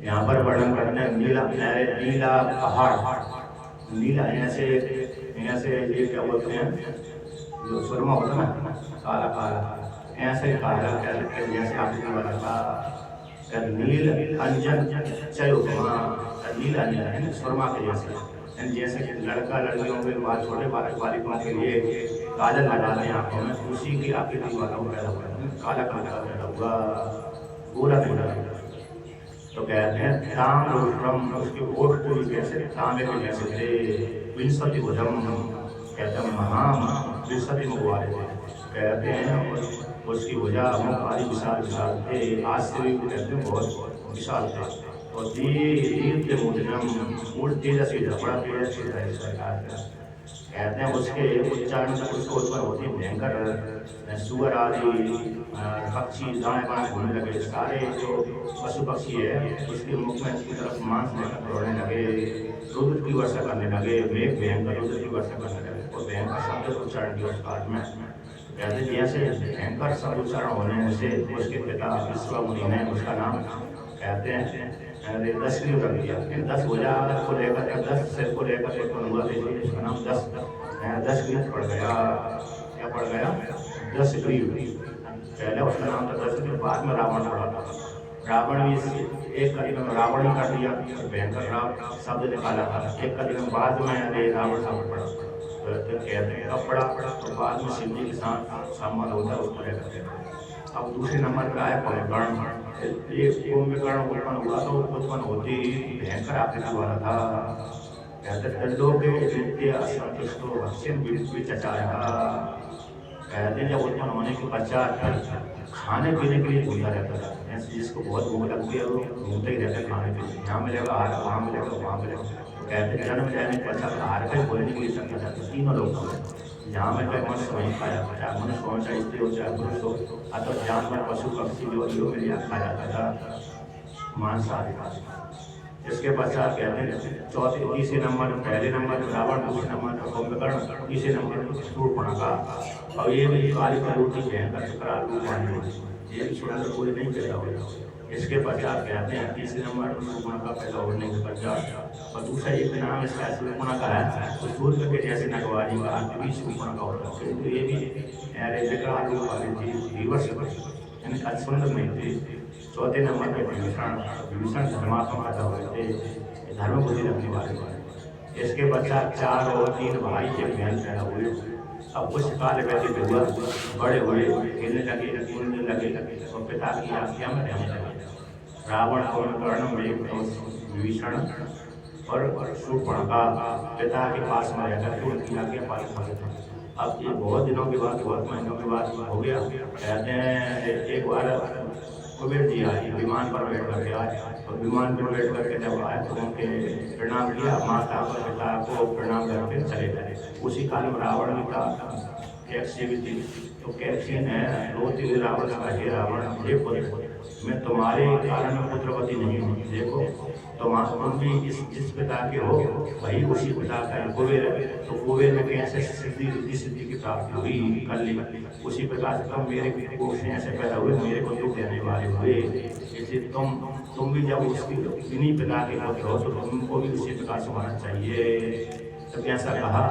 यहाँ पर वर्णन करते हैं नीला पहाड़, नीला ऐसे ये क्या बोलते हैं जो सुरमा होता है ना, काला काला, ऐसे काला कहते जैसे आकृति वाला का नील अंजन चयो, नीला नीला सुरमा के जैसे लड़का लड़कियों के बाद छोटे बालिकाओं के लिए काजल लगाते हैं आंखों में, उसी की आकृति वाला पैदा हुआ, काला काला पैदा हुआ, पूरा नहीं। तो कहते हैं ताम रूपम, उसके ओठ को कैसे तांबे के जैसे थे। विंशति भुजम, कहते हैं महाम 20 मुख वाले थे। कहते हैं उसकी भुजा मुख आदि विशाल विशाल थे, आज से भी कहते हैं बहुत विशाल थे। और दीर्घ मुद्रम मूर्ति तेजस्वी, बड़ा तेजस्वी था इस प्रकार का। कहते हैं उसके उच्चारण से उसको उत्पन्न होती भयंकर सुअर आदि पक्षी दाएं बाएं घूमने लगे। सारे जो पशु पक्षी है उसके मुख में उसकी तरफ मांस लेकर दौड़ने लगे, रुद्र की वर्षा करने लगे, मेघ भयंकर रुद्र की वर्षा करने लगे और भयंकर शब्द उच्चारण किया उस काल में। कहते जैसे भयंकर शब्द उच्चारण होने से उसके पिता विश्व मुनि ने उसका नाम कहते हैं 10 किलो कर दिया। 10 भुजा को लेकर 10 सिर को लेकर उत्पन्न हुआ, उसका नाम 10 ग्रीव पड़ गया। क्या पड़ गया? 10 ग्रीव। पहले उसका नाम था 10 ग्रीव, बाद में रावण पड़ा था। रावण भी एक कड़ी में रावण ही कर दिया, भयंकर राव शब्द निकाला था। एक कड़ी में बाद में रावण शब्द पड़ा, तो कहते हैं अब पड़ा तो बाद में शिव जी के साथ संबंध होता है उसको लेकर। अब दूसरे नंबर पर आया कुंभकर्ण। ये कुंभकर्ण उत्पन्न हुआ तो उत्पन्न होती भयंकर आकृति वाला था। कहते दंडों के नित्य असंतुष्टो भक्षण विचचारा। कहते जब उत्पन्न होने के पश्चात खाने पीने के लिए घूमता रहता था। जिसको बहुत भूख लगती है वो घूमते ही रहता है खाने के लिए, यहाँ मिलेगा आहार, वहाँ मिलेगा वहाँ मिलेगा। कहते जन्म लेने के पश्चात आहार का भोजन के लिए सकता था। तीनों लोग जहाँ में कहीं मनुष्य वहीं खाया, चाहे मनुष्य हो, चाहे स्त्री हो, चाहे पुरुष हो, अथवा जानवर पशु पक्षी जो मेरे यहाँ खा जाता था मांसाहारी। इसके पश्चात कहते हैं चौथे तीसरे नंबर पहले नंबर रावण, दूसरे नंबर कुंभकर्ण, तीसरे नंबर शूर्पणखा। और ये भी काली कलूटी भयंकर कराल रूप वाली, ये भी सुनकर पूरी नहीं पैदा हुई। इसके पश्चात कहते हैं तीसरे नंबर शूर्पणखा पैदा होने के पश्चात, और दूसरा एक नाम इसका शूर्पणखा है, तो सूर्य के जैसे नगवारी का अर्थ भी शूर्पणखा होता है। तो ये भी विकराल रूप वाली थी, रिवर्स यानी सुंदर नहीं थी। चौथे नंबर पे विभीषण धर्मात्मा पैदा हुए थे, धर्म बुद्धि रखने वाले। इसके पश्चात 4 और 3 भाई एक बहन पैदा हुए। अब कुछ काल व्यतीत हुआ, बड़े हुए, खेलने लगे, कूदने लगे, और पिता की आज्ञा में रहने लगे। रावण, कुंभकर्ण, मेघनाद, विभीषण और शूर्पणखा पिता के पास में रहकर के उनकी आज्ञा पालन करते थे। अब ये बहुत दिनों के बाद, बहुत महीनों के बाद हो गया। कहते हैं एक बार कुबेर जी आए, विमान पर बैठ करके आए, और विमान पर बैठ करके जब आए तो उनके प्रणाम किया, माता और पिता को प्रणाम करके चले गए। उसी काल में रावण भी था, कैकसी भी थी। तो कैकसी ने रोती हुई रावण से कहा, हे रावण, हे पुत्र, मैं तुम्हारे कारण में पुत्रवती नहीं हूँ। देखो तुम भी जिस पिता के हो वही उसी पिता का है, कुबेर है। तो कुबेर में कैसे सिद्धि की प्राप्ति हुई कर ली, उसी प्रकार से तुम मेरे कोख से ऐसे पैदा हुए, मेरे को दुख देने वाले हुए। इसलिए तुम भी जब उसकी इन्हीं पिता के पुत्र हो तो तुमको भी उसी प्रकार से होना चाहिए। तब ऐसा कहा,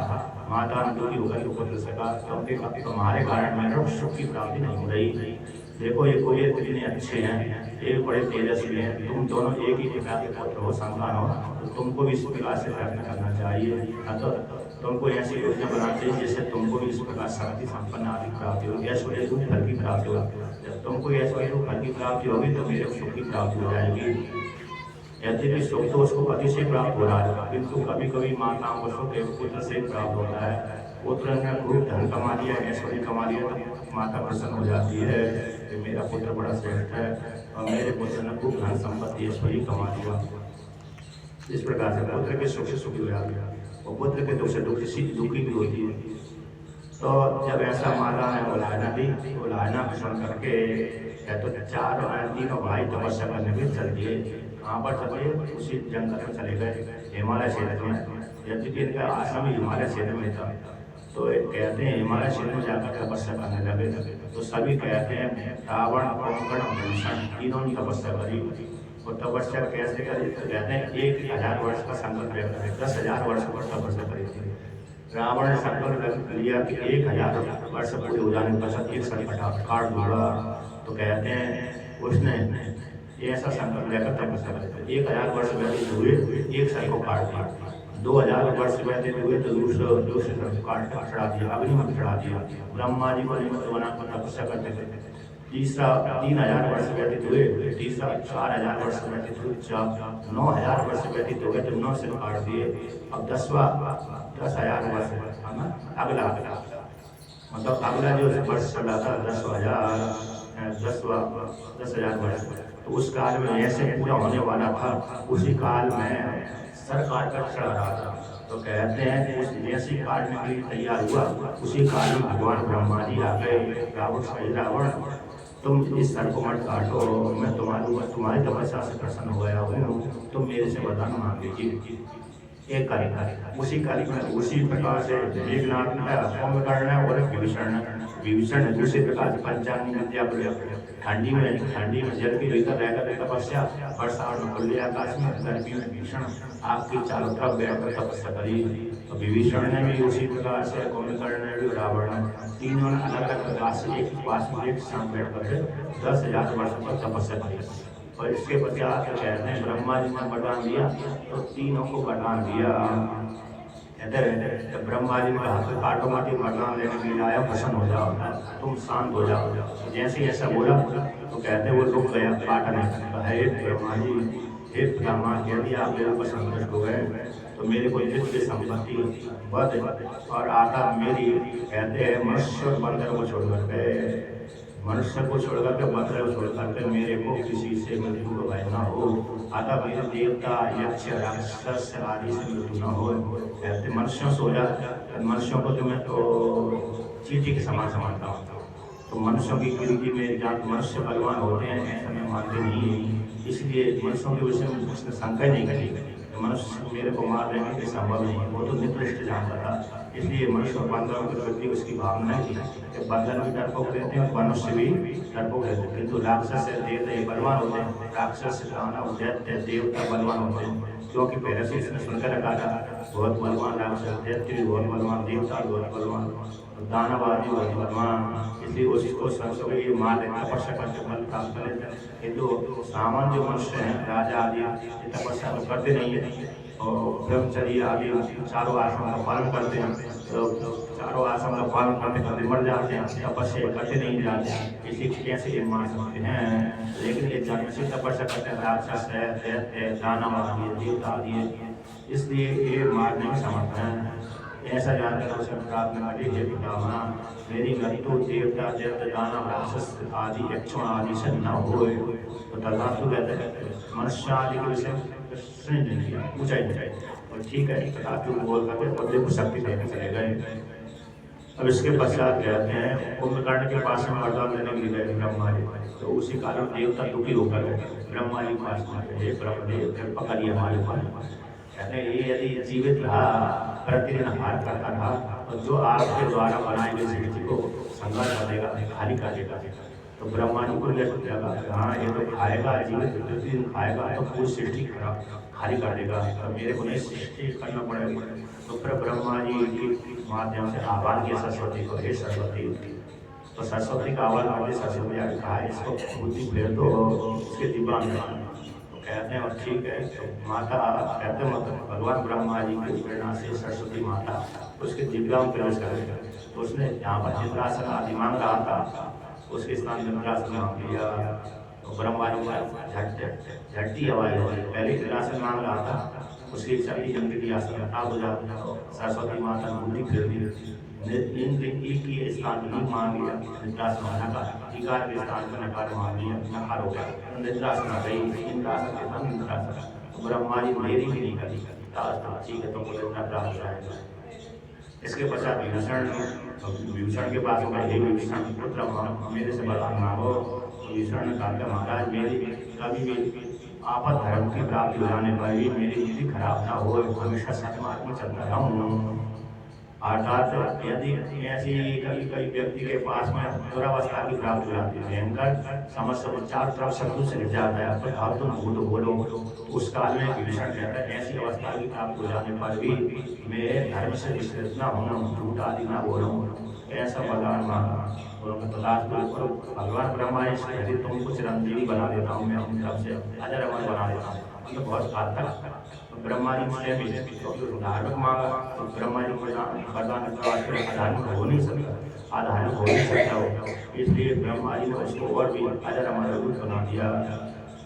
माता ने दुखी होकर पुत्र से कहा, तुम्हारे कारण मेरे सुख की प्राप्ति नहीं हो रही। देखो ये कुबेर कितने अच्छे हैं, एक बड़े तेजस्वी हैं, तुम दोनों एक ही पिता के पुत्र हो, संतान हो, तो तुमको भी इस प्रकार से प्रयत्न करना चाहिए। तो तुमको ऐसी योजना बनानी चाहिए जिससे तुमको भी इस प्रकार शक्ति संपन्न आदि प्राप्ति होगी, ऐश्वर्य रूप फल की प्राप्ति होगी। जब तुमको ऐश्वर्य रूप फल की प्राप्ति होगी तो मेरे सुख की प्राप्ति हो जाएगी। यद्यपि सुख तो उसको पति से प्राप्त हो रहा है, किंतु कभी कभी माताओं को सुख एक पुत्र से प्राप्त होता है। पुत्र ने खूब धन कमा लिया, ऐश्वर्य कमा लिया, तो माता प्रसन्न हो जाती है कि मेरा पुत्र बड़ा श्रेष्ठ है, और मेरे पुत्र ने खूब धन संपत्ति ऐश्वर्य कमा लिया। इस प्रकार से पुत्र के सुख से सुखी हो जाती है, और पुत्र के दुख से दुखी भी होती है। तो जब ऐसा माता ने बुलाना दी, बुलाना सुन करके तो 4 भाई तपस्या करने के चल दिए। कहाँ पर चले? उसी जंगल में चले गए, हिमालय क्षेत्र में। यद्यपि इनका आश्रम हिमालय क्षेत्र में था, तो कहते हैं हिमालय क्षेत्र में जाकर तपस्या करने लगे। तो सभी कहते हैं रावण, कुंभकर्ण, विभीषण तीनों ने तपस्या करी। और तपस्या कैसे करी? तो कहते हैं 1000 वर्ष का संकल्प लिया, 10,000 वर्ष पर तपस्या करी थी। रावण ने संकल्प लिया कि 1000 वर्ष पूरे हो जाने पर सब एक सर काट दूंगा। तो कहते हैं उसने ऐसा संकल्प लेकर तपस्या करी। 1000 वर्ष व्यतीत हुए, एक सर को काट दिया। 2000 वर्ष व्यतीत हुए तो दूसरे सर को काट कर चढ़ा दिया, अग्नि में चढ़ा दिया। ब्रह्मा जी को निमित्त बनाकर तपस्या करते थे। तीसरा 3000 वर्ष व्यतीत हुए, तीसरा 4000 वर्ष व्यतीत हुए, 9000 वर्ष व्यतीत हो गए तो 9 सिर काट दिए। अब 10,000 वर्ष अगला मतलब अगला जो वर्ष चला था 10,000 वर्ष, तो उस काल में ऐसे पूरा होने वाला था। उसी काल में सर काट कर चढ़ा रहा था। तो कहते हैं उस जैसी काटने के लिए तैयार हुआ, उसी काल में भगवान ब्रह्मा जी आ गए। रावण तुम इस सर को मत काटो, मैं तुम्हारी तपस्या से प्रसन्न हो गया हूँ, तुम मेरे से वरदान मांग लीजिए। एक कार्य उसी कार्य में उसी प्रकार से मेघनाद कुंभकर्ण और विभीषण दूसरे प्रकार से पंचाग्नि विद्या ठंडी में जल के भीतर रहकर तपस्या, वर्षा में खुले आकाश में, गर्मी में भीषण आग की चारों तरफ बैठकर तपस्या करी। तो विभीषण ने भी उसी प्रकार से, कुंभकर्ण ने भी, रावण ने, तीनों ने अलग अलग प्रकार से एक पास में एक साथ बैठ करके 10,000 वर्ष पर तपस्या करी। और इसके पश्चात कहते हैं ब्रह्मा जी ने वरदान दिया, तो तीनों को वरदान दिया। कहते हैं ब्रह्मा जी ने हाथ में काटो माटी वरदान लेने के लिए आया, प्रसन्न हो जाओ, तुम शांत हो जाओ। जैसे ऐसा बोला तो कहते हैं वो रुक गया, काटा नहीं। हे ब्रह्मा जी, हे ब्रह्मा, यदि आप मेरे ऊपर संतुष्ट हो गए तो मेरे को जितनी संपत्ति बद और आता मेरी, कहते हैं मनुष्य और बंदर को छोड़कर के, मनुष्य को छोड़कर के, बंदर को छोड़कर के मेरे को किसी से मृत्यु का भय ना हो। अतः मेरे देवता यक्ष राक्षस आदि से मृत्यु न हो। कहते मनुष्यों से हो जाए, मनुष्यों को तो मैं तो चींटी के समान समझता हूँ। तो मनुष्यों की गिनती में जहाँ मनुष्य बलवान होते हैं ऐसा मैं मानते नहीं, इसलिए मनुष्यों के विषय में उसने शंका ही नहीं करी। मनुष्य मेरे को मार देंगे ये संभव नहीं, वो तो निकृष्ट जानता था। इसलिए मनुष्य बंधन के प्रति उसकी भावना थी कि बंधन भी डरपोक रहते हैं और मनुष्य भी डरपोक रहते हैं। किंतु राक्षस से देवता बलवान होते हैं, राक्षस दानव दैत्य देवता बलवान होते हैं, क्योंकि पहले से इसने सुनकर रखा था बहुत बलवान राक्षस, दैत्य भी बहुत बलवान, देवता बहुत बलवान, दानव आदि बहुत बलवान। इसलिए उसको सरसों के लिए मार लेते, तपस्या करके बल प्राप्त कर लेते हैं। किंतु सामान्य जो मनुष्य हैं, राजा आदि, ये तपस्या तो करते नहीं है और ब्रह्मचर्य आदि चारों आश्रम का पालन करते हैं। तो चारों आश्रम का पालन करते करते मर जाते हैं, तपस्या करते नहीं जाते। इसी कैसे ये मार सकते हैं? लेकिन ये जन्म से तपस्या करते हैं, राक्षस है, दैत्य है, दानव आदि है, देवता आदि है, इसलिए ये मारने में समर्थ हैं। ऐसा जानकर उसे प्रार्थना करी, हे पितामह, मेरी मृत्यु देवता दैत्य दानव राक्षस आदि यक्षों आदि से न होए। तो तथास्तु कहते हैं मनुष्य आदि के विषय पूछा ही और ठीक है तथास्तु बोल करके बंदे को शक्ति देने चले गए। अब इसके पश्चात कहते हैं कुंभकर्ण के पास में वरदान देने के लिए गए ब्रह्मा जी, तो उसी कारण देवता दुखी होकर ब्रह्मा जी के पास में, हे ब्रह्मदेव पकड़िए हमारे पास। कहते हैं ये यदि जीवित रहा, प्रतिदिन हार करता रहा, तो जो आपके द्वारा बनाई गई सृष्टि को संघर्ष कर देगा, खाली कर देगा। तो ब्रह्मा जी को लगा हाँ ये तो खाएगा, जीवित प्रतिदिन खाएगा तो पूरी सृष्टि खाली कर देगा, तो मेरे को नहीं सृष्टि करना पड़ेगा। तो फिर ब्रह्मा जी के माध्यम से आह्वान किया सरस्वती को, हे सरस्वती। तो सरस्वती का आह्वान करके सरस्वती ने कहा इसको बुद्धि फेर दो, इसके दिमाग में। कहते हैं और ठीक है। तो माता कहते मतलब भगवान ब्रह्मा जी की प्रेरणा से सरस्वती माता उसके दिव्या में प्रवेश करेगा। तो उसने यहाँ पर चित्रासन आदि मांग रहा था, उसके स्थान चित्रासन मांग लिया। तो ब्रह्मा जी का झटती आवाज हो, पहले चित्रासन मांग रहा था, उसकी इच्छा की जल्दी की आसन आप हो जाता। सरस्वती माता ने बुद्धि फिर दी, की स्थान नहीं मान लिया, निद्रासन नकार, टीकार के स्थान पर नकार मान लिया, नकार हो गया, निद्रासन आ गई, इंद्रासन के स्थान निद्रासन। ब्रह्मा जी मेरी भी नहीं करी, ठीक है तो मुझे इतना प्राप्त रहेगा। इसके पश्चात विभीषण के पास में, हे विभीषण पुत्र मेरे से वरदान मांगो। विभीषण ने कहा महाराज मेरी कभी भी आपद धर्म की प्राप्ति हो जाने पर भी मेरी बुद्धि खराब ना हो, हमेशा सत्मार्ग में चलता रहूं। अर्थात यदि ऐसी कभी कभी व्यक्ति के पास में दुरावस्था की प्राप्ति हो जाती है, भयंकर समस्या चारों तरफ शत्रु से घिर जाता है, तो अब तुम भूत बोलो। उस काल में विभीषण कहता है ऐसी अवस्था की प्राप्ति हो जाने पर भी मैं धर्म से विचलित ना होना, झूठ आदि ना बोलूँ, ऐसा वरदान मांगा। भगवान ब्रह्मा जी तुमको चिरंजीवी बना देता हूँ, मैं अपनी तरफ से अजर अमर बना देता हूँ, मतलब बहुत घातक। ब्रह्मा जी से भी धार्मिक मांगा, तो ब्रह्मा जी को वरदान आधार्मिक हो नहीं सकता, आधार्मिक हो नहीं सकता हो, इसलिए ब्रह्मा जी ने उसको और भी अजर अमर रूप बना दिया।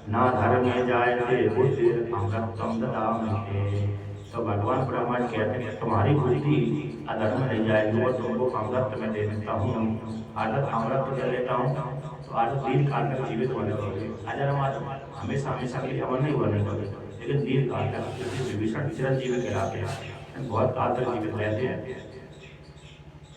ना धर्म में जाए थे बुद्धि अमृतम ददामि। तो भगवान ब्रह्मा जी कहते हैं तुम्हारी बुद्धि अधर्म में नहीं जाएगी और तुमको अमृत में दे देता हूँ। अर्थात अमृत दे देता हूँ तो आज दीर्घ काल तक जीवित होने वाले, अजर अमर हमेशा हमेशा के लिए अमर नहीं होने वाले, लेकिन दीर्घ काल तक। विभीषण चिरंजीवी कहलाते हैं, बहुत काल तक जीवित रहते हैं।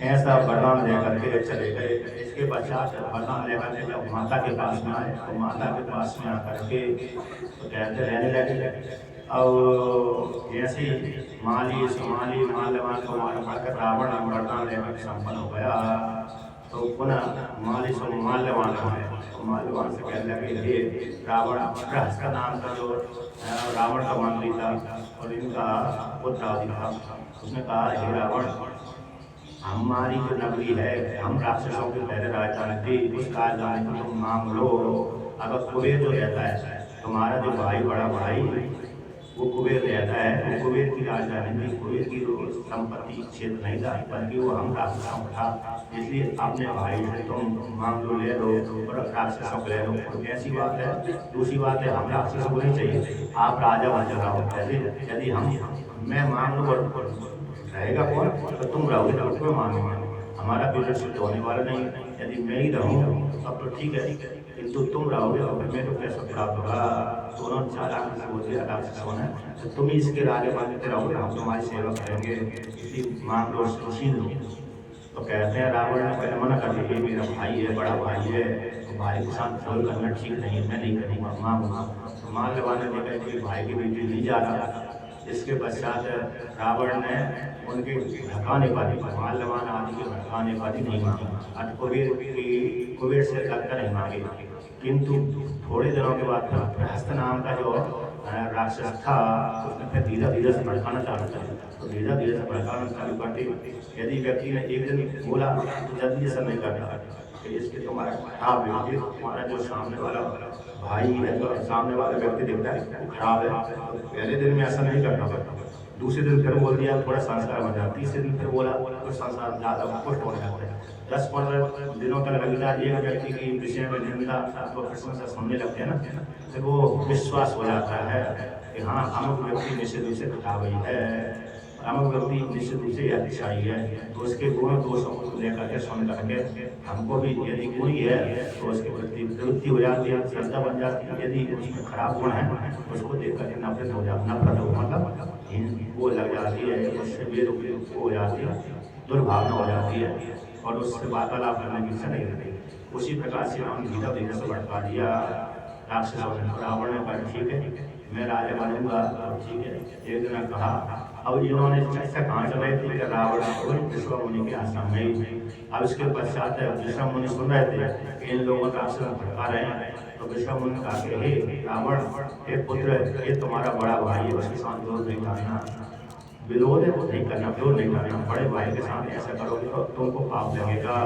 ऐसा वरदान लेकर के चले गए। इसके पश्चात वरदान लेकर के जब माता के पास में आए, तो माता के पास में आकर के तो कहते रहने लगे। और जैसे माली सुमाली माल्यवान को मारकर रावण वरदान लेकर संपन्न हो गया, तो पुनः माली माल्यवान है, तो माल्यवान से कहने लगे हे रावण, बृहस्पति का नाम का जो रावण का मंत्री था और इनका पुत्र आदि था, उसने कहा हे रावण, हमारी जो नगरी है, हम राक्षसों के पहले राजधानी थी, उस राजधानी को तुम मांग लो। अगर कुबेर जो रहता है तुम्हारा जो भाई बड़ा भाई वो कुबेर रहता है, वो कुबेर की राजधानी में कुबेर की संपत्ति क्षेत्र नहीं था, बल्कि वो हम राक्षसों का था, इसलिए अपने भाई से तुम मांग लो, ले लो और राक्षसों को ले लो। ऐसी बात है। दूसरी बात है हम राक्षसों को नहीं चाहिए, आप राजा बन जाओ। यदि हम मैं मांग लो रहेगा कौन, तो तुम रहोगे तो तुम्हें मांगेंगे, हमारा बिजनेस होने वाला नहीं। यदि मैं ही रहूँ तब तो ठीक है, किंतु तुम रहोगे तो फिर मेरे को कैसे प्राप्त होगा। तो उन्होंने चालाक बोल दिया राक्षसों ने, तो तुम ही इसके राजा बनते रहोगे, हम तुम्हारी सेवा करेंगे, इसलिए मांग लो, छीन लो। तो कहते हैं रावण ने पहले मना कर दिया, मेरा भाई है, बड़ा भाई है, तो भाई के साथ फोन करना ठीक नहीं है, मैं नहीं करूँगा, मांगूंगा। तो मां लगाने ने कहा कि भाई की बेटी नहीं जा रहा। इसके पश्चात रावण ने उनके भड़काने वाली, माल लगाना आदि के भड़काने वाली नहीं मांगी, और कुबेर से लगकर नहीं मांगी। किंतु थोड़े दिनों के बाद प्रहस्त नाम का जो राक्षस था, उसने फिर धीरे धीरे से भड़काना चालू कर दिया। तो धीरे धीरे से भड़काना चालू करते यदि व्यक्ति ने एक दिन बोला तो जल्दी ऐसा नहीं करता कि इसके तुम्हारा खराब है, तुम्हारा जो सामने वाला भाई है, तो सामने वाला व्यक्ति दिखता है वो खराब है, तो पहले दिन में ऐसा नहीं करना पड़ता। दूसरे दिन फिर बोल दिया, थोड़ा संस्कार बन जाता, तीसरे दिन फिर बोला तो संस्कार ज़्यादा पुष्ट हो जाता है। 10-15 दिनों तक लगातार एक व्यक्ति की विषय में निंदा तो प्रशंसा सुनने लगते हैं ना, तो वो विश्वास हो जाता है कि हाँ, अमुक व्यक्ति निश्चित रूप से खराब ही है, अमुक व्यक्ति निश्चित रूप से अच्छाई है। तो उसके गुण दोषों को लेकर के सुन करके हमको भी यदि गुण है तो उसके प्रति प्रवृत्ति हो जाती है, श्रद्धा बन जाती है। यदि उसमें खराब गुण है उसको देख करके नफरत हो जाती, नफरत हो मतलब वो लग जाती है, उससे बेरुख हो जाती है, दुर्भावना हो जाती है, और उससे वार्तालाप करने की इच्छा नहीं रहती। उसी प्रकार से हम धीरे धीरे से भड़का दिया राक्षसों ने। रावण ने कहा ठीक है, मैं राजा बनूंगा, ठीक है। एक दिन कहा, अब इन्होंने चर्चा कहाँ चलाई थी कि रावण और विश्व मुनि के आश्रम में। अब इसके पश्चात विश्व मुनि सुन रहे थे कि इन लोगों का आश्रम भड़का रहे हैं, तो विश्व मुनि कहा कि हे रावण, हे पुत्र, ये तुम्हारा बड़ा भाई है, उसके साथ विरोध नहीं करना, विरोध नहीं करना, विरोध नहीं करना। बड़े भाई के साथ ऐसा करोगे तो तुमको पाप लगेगा।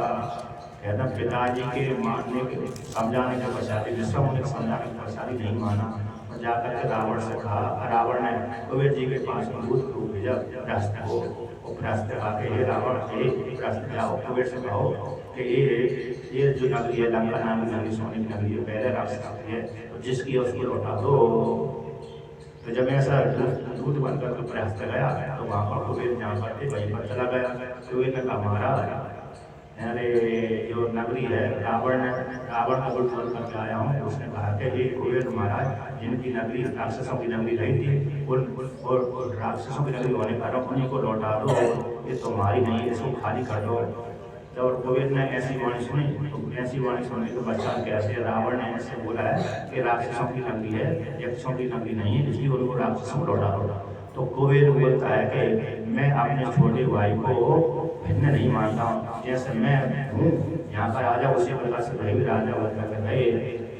कहता पिताजी के मानने के समझाने के पश्चात, विश्व मुनि के समझाने के पश्चात नहीं माना, जाकर के रावण से कहा। रावण ने कुबेर जी के पास दूत को भेजा प्रस्थ को, प्रस्थ कहा कि हे रावण, हे प्रस्थ जाओ, कुबेर से कहो कि ये जो नगरी है लंका नाम की नगरी, सोने की नगरी है, पहले राक्षस है, तो जिसकी उसको लौटा दो। तो जब ऐसा दूत बनकर के प्रयास गया तो वहाँ पर कुबेर जहाँ पर थे वहीं पर चला गया। कुबेर ने कहा महाराज, अरे जो नगरी है रावण का गुट बोल करके आया हूँ। उसने कहा कि हे कुबेर महाराज, जिनकी नगरी राक्षसों की नगरी रही थी और राक्षसों की नगरी होने का उन्हीं को लौटा दो, ये तुम्हारी नहीं है, इसको खाली कर दो। जब कुबेर ने ऐसी वाणी सुनी, तो ऐसी वाणी सुनने के पश्चात कैसे रावण ने ऐसे बोला है कि राक्षसों की नगरी है, यक्षों की नगरी नहीं है, इसलिए उनको राक्षसों को लौटा दो। तो कुबेर बोलता है कि मैं अपने छोटे भाई को भिन्न नहीं मानता हूँ, जैसे मैं हूँ यहाँ का राजा उसी प्रकार से वही भी राजा बनकर रहे।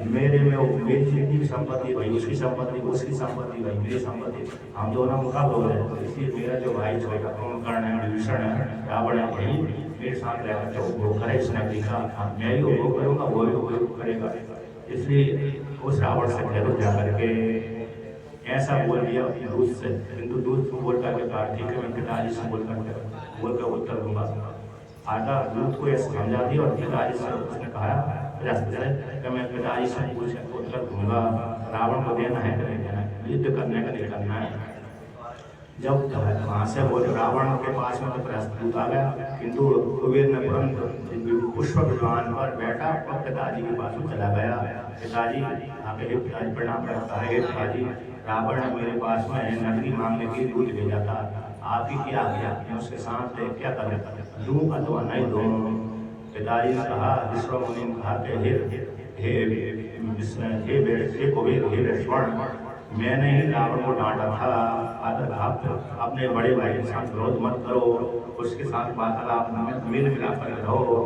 मेरे में मेरी जितनी भी संपत्ति भाई उसकी संपत्ति, उसकी संपत्ति भाई मेरी संपत्ति, हम दोनों मुकाबला हो जाए। इसलिए मेरा जो भाई छोटा कुंभकर्ण है, विभीषण है, रावण है, भाई मेरे साथ रहकर के उपभोग करे इस नगरी का, मैं भी उपभोग करूँगा, वो भी उपभोग करेगा। इसलिए उस रावण से कह जाकर के ऐसा बोल दिया दूध से, किंतु दूध को बोल करके कहा ठीक है, मैं पिताजी से बोल कर उत्तर दूंगा। आधा दूध को ऐसे समझा दिया और पिताजी से उसने कहा कि मैं पिताजी से पूछ उत्तर दूंगा, रावण को देना है कि नहीं देना है, युद्ध करने का नहीं करना है। जब वहाँ से बोले रावण के पास में तो प्रस्तुत आ गया, किंतु कुबेर ने तुरंत पुष्प विमान पर बैठा और पिताजी के पास में चला गया। पिताजी आके पिताजी प्रणाम करता है, पिताजी रावण ने मेरे पास में नगरी मांगने के लिए दूध भेजा था, आप ही क्या किया, मैं उसके साथ क्या करें, दूँ अथवा नहीं दूँ। पिताजी ने कहा, विश्व मुनि ने कहा हे कुबेर, हे लक्ष्मण, मैंने ही रावण को डांटा था, आप अपने बड़े भाई के साथ विरोध मत करो, उसके साथ वार्तालाप मेल मिलाप कर रहो,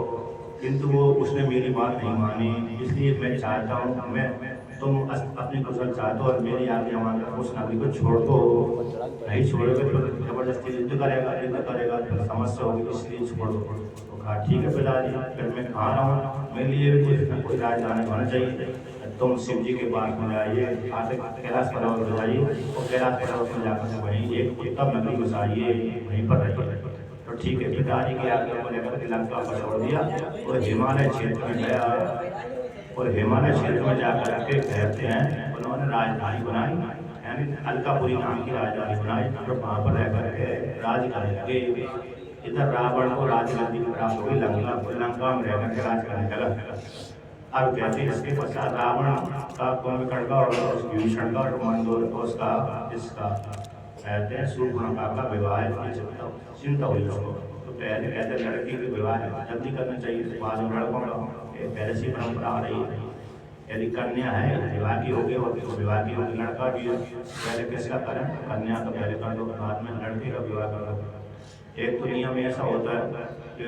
किंतु वो उसने मेरी बात नहीं मानी। इसलिए मैं चाहता हूँ मैं तुम अपनी कुशल चाहते हो और मेरी आज्ञा मानकर उस नगरी को छोड़ दो, नहीं छोड़ोगे तो जबरदस्ती युद्ध करेगा तो समस्या होगी, इसलिए छोड़ दो। तो कहा ठीक है पिताजी, फिर मैं कहा रहा हूँ मेरे लिए भी कुछ न कुछ राजधानी होना चाहिए, तुम शिव जी के पास में जाइए, आगे कैलाश पर्वत में जाइए और कैलाश पर्वत में जाकर वहीं एक उत्तम नगरी बसाइए, वहीं पर रहिए। तो ठीक है, पिताजी की आज्ञा को लेकर लंका पर छोड़ दिया और हिमालय क्षेत्र में गया, और हिमालय क्षेत्र में जाकर के कहते हैं उन्होंने राजधानी बनाई, यानी अलकापुरी नाम की राजधानी बनाई, और वहाँ पर रह करके राज करने लगे। इधर रावण को राजगद्दी प्राप्त हुई, लंका में रह करके राज करने लगा। अब कहते हैं इसके पश्चात रावण का कुंभकर्ण का और विभीषण का और मंदोर उसका इसका कहते हैं शूर्पणखा का विवाह चिंता हुई उसको। तो पहले कहते लड़की के विवाह जल्दी करना चाहिए, बाद में लड़कों का पहले से परंपरा आ रही है। यदि कन्या है विवाह की होगी और विवाह की होगी, लड़का भी है पहले किसका करें, कन्या का पहले कर दो, बाद में लड़के का विवाह कर दो। एक तो नियम ऐसा होता है कि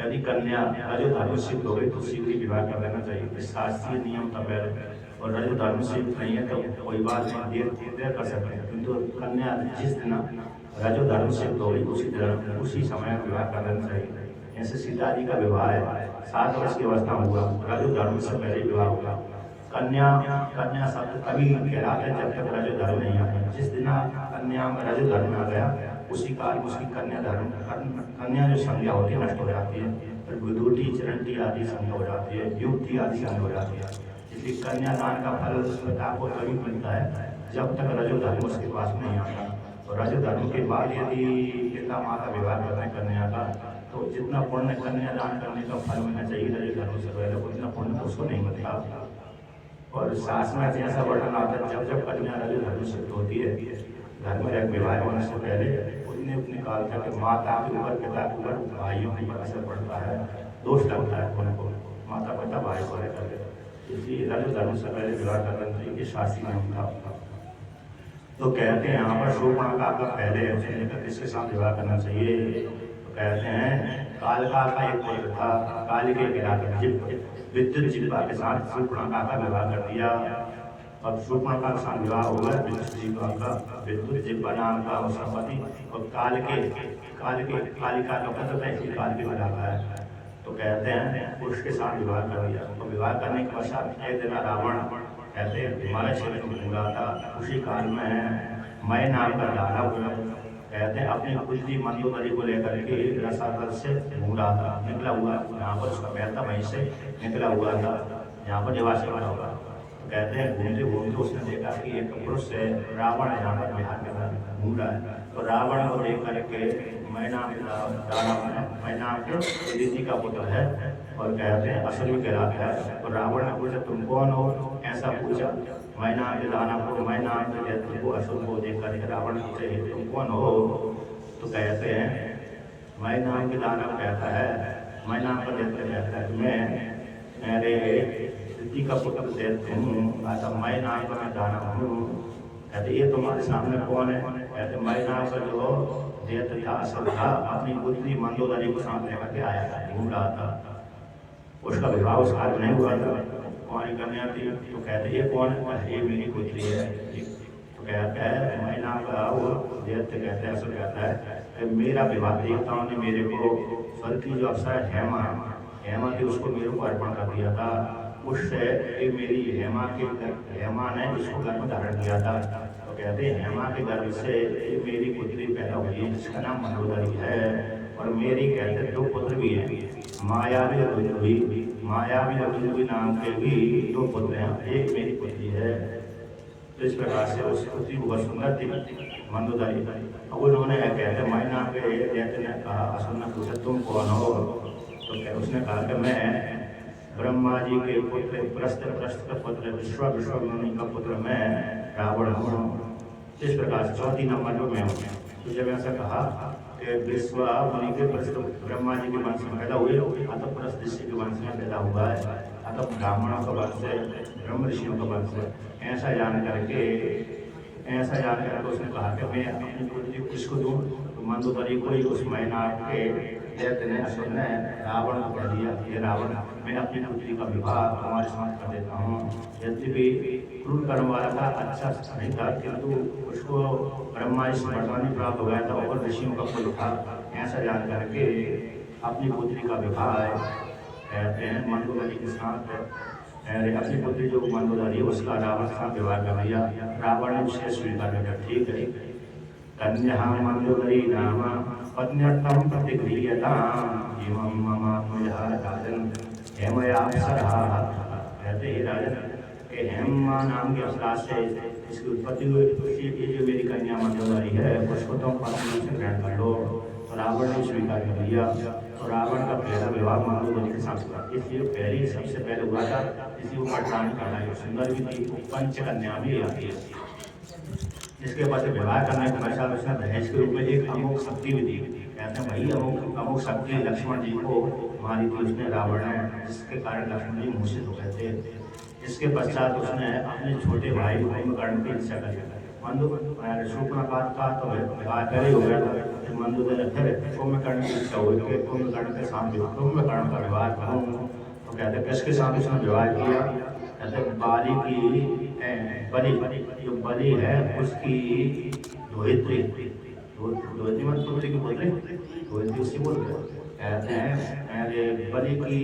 यदि कन्या रजो धर्म सिद्ध हो गई तो शीघ्र ही विवाह कर लेना चाहिए, शास्त्रीय नियम था पहले। और रजो धर्म सिद्ध नहीं है तो कोई बात नहीं, देर कर सकते हैं, किंतु कन्या जिस दिन रजो धर्म सिद्ध हो गई उसी समय विवाह कर लेना चाहिए। ऐसे सीता जी का विवाह है 7 वर्ष की अवस्था में हुआ, रजो धर्म से पहले विवाह हुआ। कन्या शब्द तभी कहलाता है जब तक रजो धर्म नहीं आता। जिस दिन कन्या में रजो धर्म आ गया उसी काल उसकी कन्या जो संज्ञा होती है नष्ट हो जाती है, फिर विदुटी चिरंटी आदि संज्ञा हो जाती है, युक्ति आदि संज्ञा हो जाती है। इसलिए कन्यादान का फल पिता को तभी मिलता है जब तक रजो धर्म उसके पास नहीं आता। और रजो धर्म के बाद यदि पिता माता विवाह करते कन्या का तो जितना पुण्य कन्यादान करने का फल मिलना चाहिए रजो धर्म से पहले उतना पुण्य उसको नहीं मिलता। और शास्त्र में ऐसा वर्णन आता है जब जब कन्या रजो धर्म सिद्ध होती है घर में एक विवाह होने से पहले अपने काल तक माता के ऊपर पिता के ऊपर भाइयों के ऊपर असर पड़ता है, दोष लगता है उनको, माता पिता भाई को लेकर। इसलिए रजो धर्म से पहले विवाह करना चाहिए, शास्त्रीय नियम था। तो कहते हैं यहाँ पर शूर्पणखा का पहले किसके साथ विवाह करना चाहिए, तो कहते हैं कालिका का एक पुत्र था, कालिके गिराकर विद्युत जिह्वा के साथ शूर्पणखा का विवाह कर दिया। अब शूर्पणखा का साथ विवाह हुआ विद्युत जिह्वा का, विद्युत जिह्वा नाम का उसका पति और कालिका का पुत्र था, इसलिए कालिके कहलाता है। तो कहते हैं उसके साथ विवाह कर दिया। तो विवाह करने के पश्चात एक दिन रावण कहते हैं हिमालय क्षेत्र में घूम रहा था, उसी काल में मैं नाम का दानव कहते हैं अपनी पुत्री मंदोदरी को लेकर के रसातल से घूम रहा था, निकला हुआ यहाँ पर उसका पैर था, वहीं से निकला हुआ था, यहाँ पर निवास बना हुआ। तो कहते हैं घूमते घूमते उसने देखा कि एक पुरुष से रावण यहाँ पर बिहार में घूम रहा है। तो रावण को देख करके मैं नाम के दीदी का पुत्र है और कहते हैं असुर भी कहलाता है। तो रावण ने पूछा तुम कौन हो, ऐसा पूछा। मैं नाम के दानव को, मैं नाम के दैत्य को, असुर को देख करके रावण पूछे तुम कौन हो। तो कहते हैं मैं नाम के दानव कहता है, मैं नाम का दैत्य कहता है मैं मेरे दीदी का पुत्र दैत्य हूँ, ऐसा मैं नाम का मैं दानव हूँ। कहते ये तुम्हारे सामने कौन है, कहते मैं नाम का जो दैत्य था असुर था, अपनी पुत्री मंदोदरी को साथ लेकर के आया था, घूम रहा था। उसका विवाह उस काल नहीं हुआ था, कौन कन्या थी। तो कहते ये कौन है, ये मेरी पुत्री है। तो कहता है मैं नाम का वो दैत्य कहते हैं, असुर कहता है कि मेरा विवाह देवताओं ने मेरे को स्वर्ग की जो अप्सरा हेमा थी उसको मेरे को अर्पण कर दिया था। उससे मेरी हेमा ने इसको गर्भ धारण किया था। तो कहते हैं हेमा के गर्भ से मेरी पुत्री पैदा हुई है जिसका नाम मंदोदरी है। और मेरी कहते 2 पुत्र भी हैं, मायावी और दुंदुभी नाम के भी 2 पुत्र हैं, एक मेरी पुत्री है। तो इस प्रकार से उस पुत्री बहुत सुंदर थी मंदोदरी। अब उन्होंने कहते मैं नाम के दैत्य ने कहा, असुर ने पूछा तुम कौन हो। तो उसने कहा कि मैं ब्रह्मा जी के पुत्र प्रस्थ का पुत्र विश्वमुनि का पुत्र मैं रावण हूँ। इस प्रकार से 4 नंबर में मैं हूँ। तो जब ऐसा कहा कि विश्वमुनि के प्रस्थ ब्रह्मा जी के वंश में पैदा हुए, अतः प्रस्थ ऋषि के वंश में पैदा हुआ है, अतः ब्राह्मणों का वंश है, ब्रह्म ऋषियों का वंश है। ऐसा जान करके उसने कहा कि मैं अपनी पुत्री किसको दूँ। तो मंदोदरी को ही उस महीना के दैत्य ने असुर ने रावण को कह दिया, ये रावण मैं अपनी पुत्री का विवाह तुम्हारे साथ कर देता हूँ। यद्यपि क्रूर कर्म वाला था, अच्छा नहीं था, किंतु उसको ब्रह्मा जी से वरदान प्राप्त हो गया था और ऋषियों का पुत्र था। ऐसा जान करके अपनी पुत्री का विवाह कहते हैं मंदोदरी के साथ, अपनी पुत्री जो मंदोदरी है उसका रावण के साथ विवाह कर दिया। रावण ने उसे स्वीकार किया, ठीक है कन्या मंदोदरी नाम पत्न्यर्थम प्रतिगृह्यताम् एवं मम राजन हेमयाप्सरा। कहते हैं राजन के हेमा नाम के अप्सरा से इसकी उत्पत्ति हुई, ये जो मेरी कन्या मंदोदरी है उसको तुम पत्नी से ग्रहण कर लो। तो रावण ने स्वीकार कर लिया। तो रावण का पहला विवाह मंदोदरी के साथ हुआ, इसलिए पहली सबसे पहले हुआ था। इसी को पटरानी कहलाई, सुंदर भी थी, वो पंचकन्या भी आती है। इसके बाद विवाह करने के पश्चात उसने दहेज के रूप में एक अमोघ शक्ति भी दी। कहते हैं भाई अमोघ शक्ति लक्ष्मण जी को मारी थी उसने, रावण ने, जिसके कारण लक्ष्मण जी मूर्छित हो गए थे। इसके पश्चात उसने अपने छोटे भाई कुंभकर्ण की इच्छा कर शूर्पणखा का तो विवाह करे हो गया था। मंदोदरी फिर कुंभकर्ण की इच्छा हुई कि कुंभकर्ण के साथ कुंभकर्ण का विवाह करूँ। तो कहते किसके साथ उसने विवाह किया? कहते बाली की बलि, जो बलि है उसकी धोहित्री, धोहित्री मत पुत्री की पुत्री, धोहित्री उससे बोल रहे। कहते हैं बलि की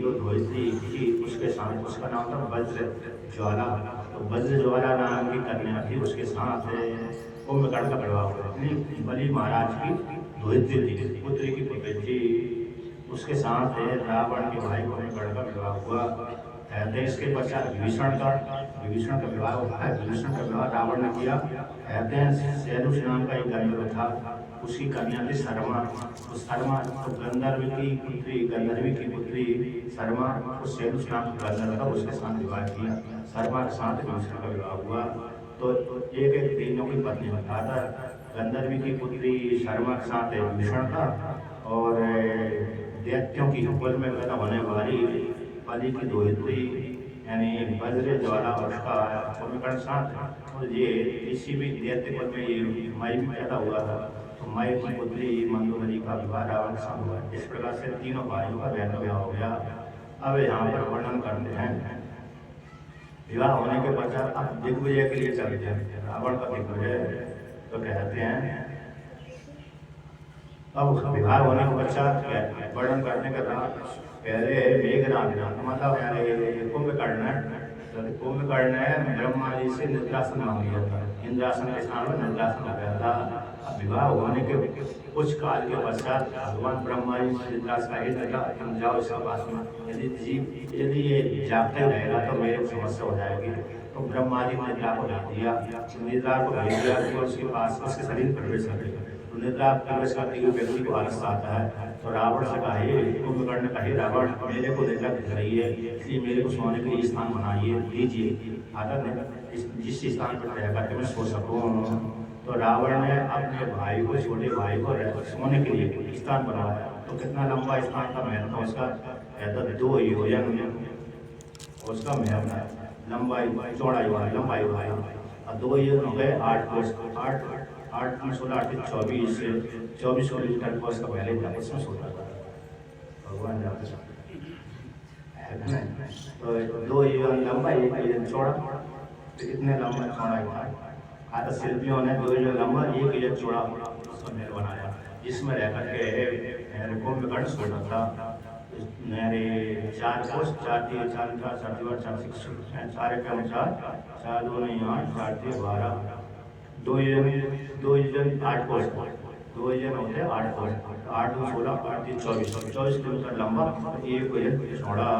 जो धोहित्री थी उसके साथ, उसका नाम था वज्र ज्वाला। तो वज्र ज्वाला नाम की कन्या थी, उसके साथ कुंभकर्ण का विवाह हुआ। बलि महाराज की धोहित्री थी, पुत्री की पुत्री थी, उसके साथ रावण के भाई कुंभकर्ण का विवाह हुआ। कहते इसके पश्चात विभीषण का विवाह होता है। विभीषण का विवाह रावण ने किया। कहते हैं सैनुष नाम का एक गंधर्व था, उसकी कन्या थी शर्मा। तो शर्मा तो गंधर्वी की पुत्री शर्मा, उस सैनुष नाम का गंधर्व था, उसके साथ विवाह किया। शर्मा के साथ विभीषण का विवाह हुआ। तो एक तीनों की पत्नी होता था। गंधर्वी की पुत्री शर्मा के साथ विभीषण था, और दैत्यों की कुल में पैदा होने वाली बलि की धोहित्री यानी वज्र ज्वाला और उसका कुंभकर्ण साथ। और ये इसी भी दैत्य कुल में ये मई भी पैदा हुआ था। तो मई की पुत्री मंदोदरी का विवाह रावण के साथ हुआ। इस प्रकार से तीनों भाइयों का विवाह हो गया। अब यहाँ पर वर्णन करते हैं विवाह होने के पश्चात अब दिग्विजय के लिए चलते हैं। रावण का दिग्विजय तो कहते हैं अब विवाह होने के पश्चात वर्णन करने के बाद पहले मेघनाद मतलब कुंभकर्ण ने ब्रह्मा जी से निद्रासन मांग लिया था। इंद्रासन के स्थान में निद्रासन लगाया था। अब विवाह होने के कुछ काल के पश्चात भगवान ब्रह्मा जी निद्रासन जाओ इसके पास में, यदि ये जागते रहेगा तो मेरे समस्या हो जाएगी। तो ब्रह्मा जी ने निद्रा को भेज दिया, निद्रा को भेज दिया कि उसके पास उसके शरीर प्रवेश करेगा। तो निद्रा प्रवेश करते हुए व्यक्ति को आलस आता है। तो रावण से कहे, कुंभकर्ण ने कहे रावण मेरे को निद्रा दिख रही है, इसलिए मेरे को सोने के लिए स्थान बनाइए दीजिए, जिस स्थान पर रह करके मैं सो सकूँ। तो रावण ने अपने भाई को, छोटे भाई को सोने के लिए स्थान बनवाया। तो कितना लंबा स्थान का महल था उसका? कहता 2 योजन उसका महल था, लंबाई चौड़ाई वाला, लंबाई वाला। और 2 योजन हो गए 8 कोस, 8 में 16 8 24 किलोमीटर कोस का पहले था, उसमें सोता था भगवान जाते है। तो 2 योजन लंबा, 1 योजन चौड़ा, तो इतने लंबा चौड़ाई था। आता शिल्पियों ने 2 योजन लंबा 1 योजन चौड़ा उसका महल बनाया, जिसमें रह करके कुंभकर्ण सोता था। मेरे 4 कोस, 4 3 4 4 4 4 4 के अनुसार 4 2 9 8 4 3 12, 2 योजन 8 कोस, 2 योजन होते हैं 8 कोस, 8 2 16 8 3 24 किलोमीटर लंबा, 1 योजन चौड़ा,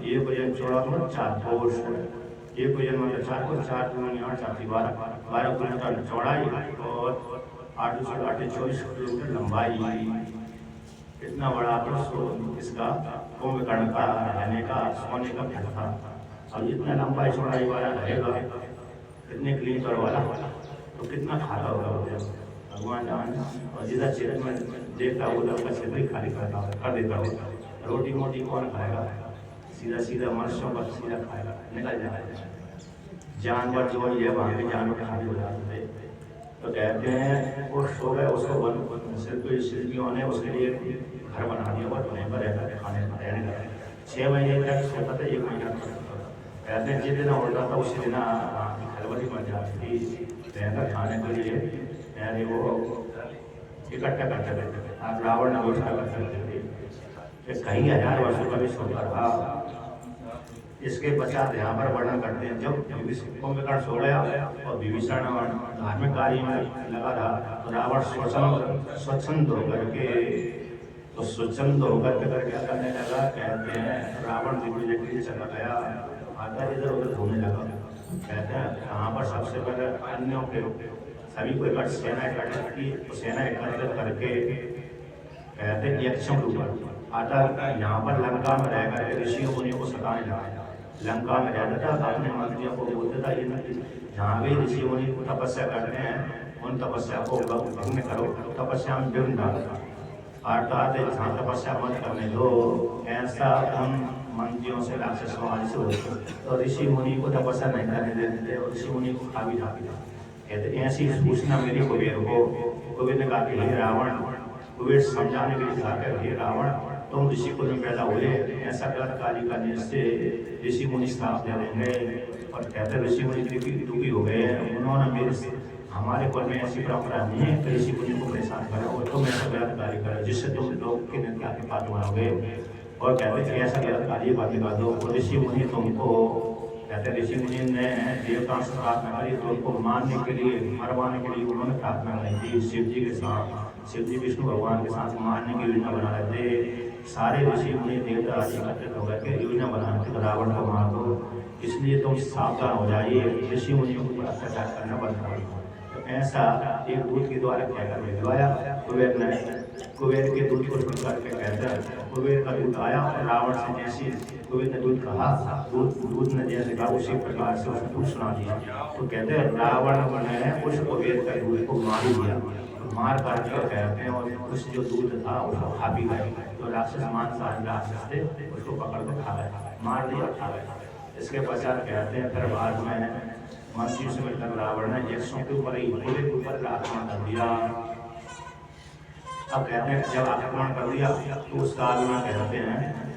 1 योजन चौड़ा मतलब 4 कोस, 1 योजन मतलब 4 कोस, 4 2 9 8 4 3 12 किलोमीटर चौड़ाई और 8 2 16 8 24 किलोमीटर लंबाई। इतना बड़ा इसका कुंभकर्ण का रहने का सोने का घर था। अब इतना लंबा चौड़ाई वाला रहेगा, कितने किलोमीटर वाला, तो कितना खाता होगा भगवान जान। और जिधर क्षेत्र में देखता वो उसका क्षेत्र ही खाली कर देता होगा। रोटी मोटी कौन खाएगा? सीधा मनुष्यों का सीधा खाएगा, निकल जाएगा। जानवर जो ये वहाँ के जानवर खाली हो जाते थे। तो कहते हैं वो सो गए, उसको शिल्पियों ने उसके लिए घर बना दिया और वहीं पर रहकर खाने रहने लगा। 6 महीने तक सोता था, 1 महीना कहते हैं जिस दिन उड़ता था उसी दिन खलबली बन जाती थी। रहकर खाने के लिए यानी वो इकट्ठा करते रहते। आप रावण ने व्यवस्था करते थे, कई हजार वर्षों का भी सोता रहा। इसके पश्चात यहाँ पर वर्णन करते हैं जब कुंभकर्ण सो गया और विभीषण धार्मिक कार्य में लगा रहा, तो रावण स्वच्छंद होकर के क्या करने लगा? कहते हैं रावण दिग्विजय के लिए चला गया, आता इधर उधर घूमने लगा। कहते हैं यहाँ पर सबसे पहले अन्यों के सभी को सेना इकट्ठा की, तो सेना एकत्रित करके कहते हैं यक्षों के ऊपर आता। यहाँ पर लंका में रह कर ऋषियों मुनियों को सताने लगा। लंका में रहता था, अपने मंत्रियों को बोलता था, ये जहाँ भी ऋषि मुनि तपस्या करते हैं उन तपस्या को भंग करो, तपस्या में विघ्न डालता। अर्थात जहाँ तपस्या मत करने दो, ऐसा उन मंत्रियों से राक्षसों आदि से होता। तो ऋषि मुनि को तपस्या नहीं करने देते थे और ऋषि मुनि को खा भी जाती था। कहते ऐसी सूचना मेरी कुबेर को। कुबेर ने कहा कि हे रावण, कुबेर समझाने के लिए कहा कि हे रावण, तुम ऋषि कुल में पैदा हुए, ऐसा गलत कार्य करने से ऋषि मुनि श्राप दे देंगे। और कहते ऋषि मुनि दुखी हो गए, उन्होंने मेरे हमारे कुल में ऐसी परंपरा नहीं है कि ऋषि मुनि को परेशान करो और तुम ऐसा गलत कार्य करो जिससे तुम लोग के नित्या के पात्र बनोगे। और कहते ऐसा गलत कार्य बंद कर दो। और ऋषि मुनि तुमको कहते ऋषि मुनि ने देवताओं से प्रार्थना करी, तो उनको मारने के लिए, मरवाने के लिए उन्होंने प्रार्थना करी थी शिव जी के साथ। शिव जी विष्णु भगवान के साथ मारने की योजना बना रहे थे। सारे ऋषि मुनि देवता एकत्रित हो गए कि योजना बनाने थे रावण को मार दो, इसलिए तुम सावधान हो जाइए, ऋषि मुनियों को अत्याचार करना बंद कर दो। तो ऐसा एक दूत के द्वारा कहकर भिजवाया कुबेर ने। कुबेर के दूत को सुन करके कहता, कुबेर का दूत आया और रावण से जैसे कुबेर ने दूत कहा, दूत ने जैसे कहा उसी प्रकार से उसने दूत सुना दिया। तो कहते हैं रावण ने उस कुबेर का दूत को मार दिया। मार करके कहते हैं और उस जो दूध था उसको खा भी गए। तो राक्षस मांसाहारी राक्षस थे, उसको पकड़ कर खा गए, मार दिया, खा गए। इसके पश्चात कहते हैं फिर बाद में मंत्री से मिलकर रावण ने यक्षों के ऊपर ही पूरे के ऊपर आक्रमण कर दिया। अब कहते हैं जब आक्रमण कर दिया तो उस काल में कहते हैं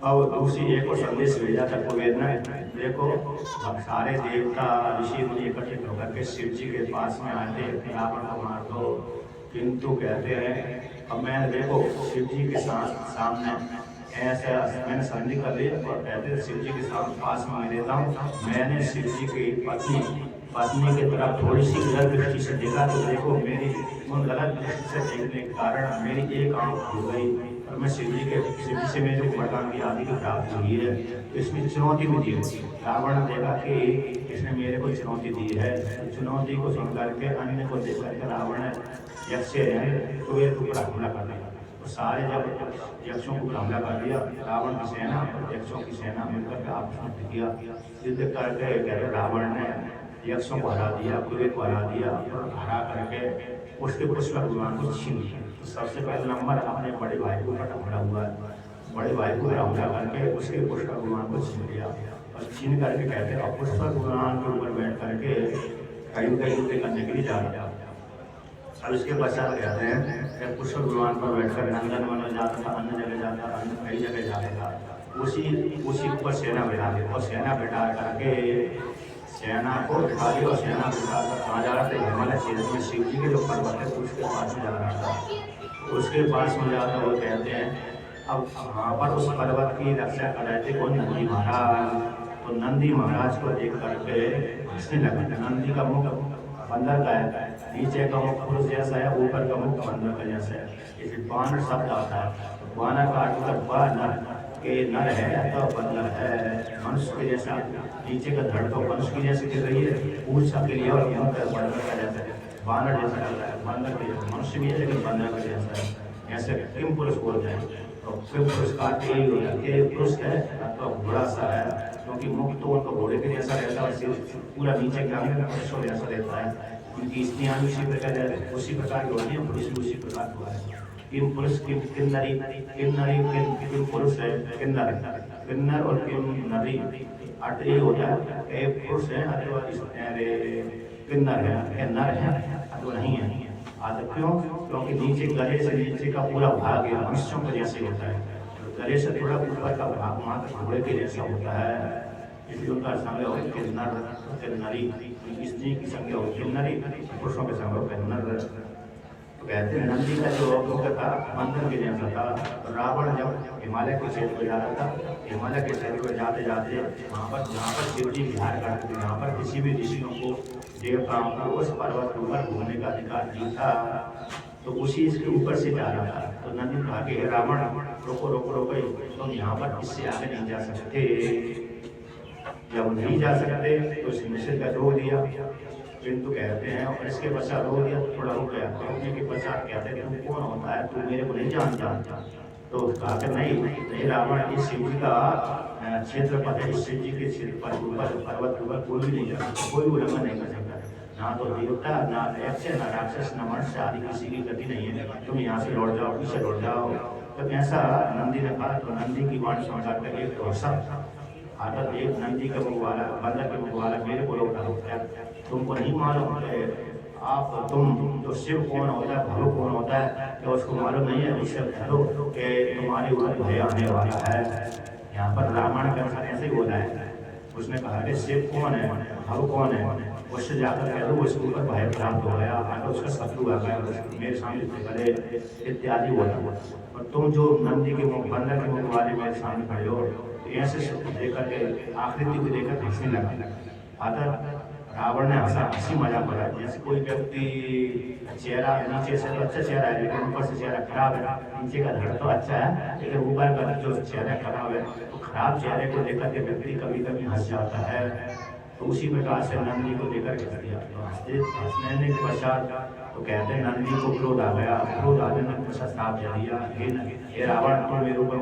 अब दूसरी एक और संदेश भेजा था कुबेर ने, देखो सारे देवता ऋषि मुनि इकट्ठे होकर के शिव जी के पास में आए थे, रावण को मार दो। किंतु कहते हैं अब मैं देखो शिव जी के सामने ऐसा मैंने संधि कर ली और कहते शिव जी के सामने पास में मैं रहता हूँ। मैंने शिव जी की पत्नी की तरफ थोड़ी सी गलत दृष्टि से देखा, तो देखो मेरी उन गलत दृष्टि से देखने के कारण मेरी एक आंख खुल गई और मैं शिव जी से मेरे को वरदान की आदि की प्राप्ति हुई है। तो इसमें चुनौती भी दी। रावण ने देखा कि इसने मेरे को चुनौती दी है, तो चुनौती को सुन करके अन्य को देख करके रावण ने यक्ष कुबेर के ऊपर हमला कर दिया। तो सारे जब यक्षों को हमला कर दिया, रावण की सेना और यक्षों की सेना मिलकर आपस में युद्ध किया। युद्ध करके कहते रावण ने यक्षों को हरा दिया, कुबेर को हरा दिया और हरा करके उसके पुष्प भगवान को छीन लिया। तो सबसे पहले नंबर अपने बड़े भाई के ऊपर हमला हुआ। बड़े भाई को हमला करके उसके पुष्प भगवान को छीन लिया और छीन करके कहते अब पुष्प भगवान के ऊपर बैठ करके कहीं कहीं युद्ध करने के लिए जा रहा। अब इसके पश्चात कहते हैं पुष्प भगवान पर बैठकर नंदन वन जाता था, अन्य जगह जाता था, अन्य कई जगह जाता था। उसी ऊपर सेना बैठा दिया और सेना बैठा करके सेना को उठा दिया और सेना उठा कर कहाँ जा रहा था, हिमालय क्षेत्र में शिव जी के जो पर्वत है उसके पास में जा रहा था। उसके पास में जाकर वो कहते हैं अब वहाँ पर उस पर्वत की रक्षा कर रहे थे कौन, नंदी महाराज। तो नंदी महाराज को देख करके हंसने लगा। नंदी का मुख बंदर का है, नीचे का मुख पुरुष जैसा है, ऊपर का मुख बंदर का जैसा है। इसलिए बानर शब्द आता है। तो बानर का अर्थ बानर के नर है तो बंदर है, मनुष्य के जैसा नीचे का धड़ तो मनुष्य की जैसे गिर रही है, ऊंचा के लिए और बंदर का जैसा है, बानर जैसा लग रहा है। बंदर के मनुष्य भी है लेकिन बंदर का जैसा है। ऐसे किम पुरुष बोलते हैं। तो किम पुरुष का यही हो जाता है, पुरुष है तो घोड़ा सा है, क्योंकि मुख तो उनका घोड़े के जैसा रहता है, पूरा नीचे का पुरुषों जैसा रहता है। उनकी स्त्रियाँ भी उसी प्रकार की होती है, पुरुष भी उसी प्रकार का है। किम पुरुष किन्नरी किम पुरुष है, किन्नर और किम नरी अर्थ ये होता है पुरुष है अथवा किन्नर है, नर है अथवा नहीं है। क्यों? क्योंकि नीचे गले से नीचे का पूरा भाग है मनुष्यों के जैसे होता है, गले से थोड़ा ऊपर का भाग मात्र घोड़े के जैसा होता है। इसलिए उनका संज्ञा हो किन्नर किन्नरी, स्त्री की संज्ञा हो किन्नरी, पुरुषों के संज्ञा किन्नर। तो कहते हैं नंदी का जो मुख था बंदर के जैसा था। रावण जब हिमालय के क्षेत्र में जा रहा था, हिमालय के क्षेत्र में जाते जाते वहाँ पर शिव जी विहार करते थे, यहाँ पर किसी भी ऋषियों को देवताओं को उस पर्वत के ऊपर घूमने का अधिकार नहीं था। तो उसी इसके ऊपर से जा रहा था। तो नंदी कहा कि रावण रोको रोको रोको, तुम यहाँ पर इससे आगे नहीं जा सकते। जब नहीं जा सकते तो उस निषेध का रोक दिया। किंतु कहते हैं, और इसके पश्चात रो दिया, थोड़ा रुक गया, रुकने के पश्चात कहते हैं तू कौन होता है, तू मेरे को नहीं जानता। तो कहा कि नहीं रावण, इस शिव जी का क्षेत्रपद है, इस शिव जी के क्षेत्रपद ऊपर पर्वत ऊपर कोई भी नहीं जा सकता, कोई उल्लंघन नहीं कर सकता, ना तो देवता, ना यक्ष, ना राक्षस, न मनुष्य आदि किसी की गति नहीं है, तुम यहाँ से लौट जाओ, पीछे लौट जाओ। तो ऐसा नंदी ने कहा। तो नंदी की वाणी सुनकर के एक तो हंसा, आदत एक नंदी के मुख वाला, बंदर के मुख वाला मेरे को लौटा दो, क्या तुमको नहीं मालूम आप तुम तो शिव कौन होता है, भव कौन होता है, तो उसको मालूम नहीं है, विषय धरो कि तुम्हारे ऊपर भय आने वाला है। यहाँ पर रावण के अनुसार ऐसे ही बोला है, उसने कहा कि शिव कौन है, भव कौन है, उससे जाकर कह दो उसके ऊपर भय प्राप्त हो गया, अगर उसका शत्रु आ गया, मेरे सामने खड़े इत्यादि बोला। और तुम जो नंदी के मुख, बंदर के मुख वाले मेरे सामने खड़े हो, ऐसे देखकर के आकृति को देखकर हंसने लगा। अतः रावण ने हंसा, हंसी मजाक करा, जैसे कोई व्यक्ति चेहरा नीचे से तो अच्छा चेहरा है, लेकिन ऊपर से चेहरा खराब है, नीचे का धड़ तो अच्छा है लेकिन ऊपर का जो चेहरा खराब है, तो खराब चेहरे को लेकर के व्यक्ति कभी कभी हंस जाता है। तो उसी प्रकार से नंदी को लेकर के दिया। तो हंसने के पश्चात तो कहते हैं नंदी को क्रोध आ गया, क्रोध आने के पश्चात साफ दिया, हे रावण, तुम मेरे ऊपर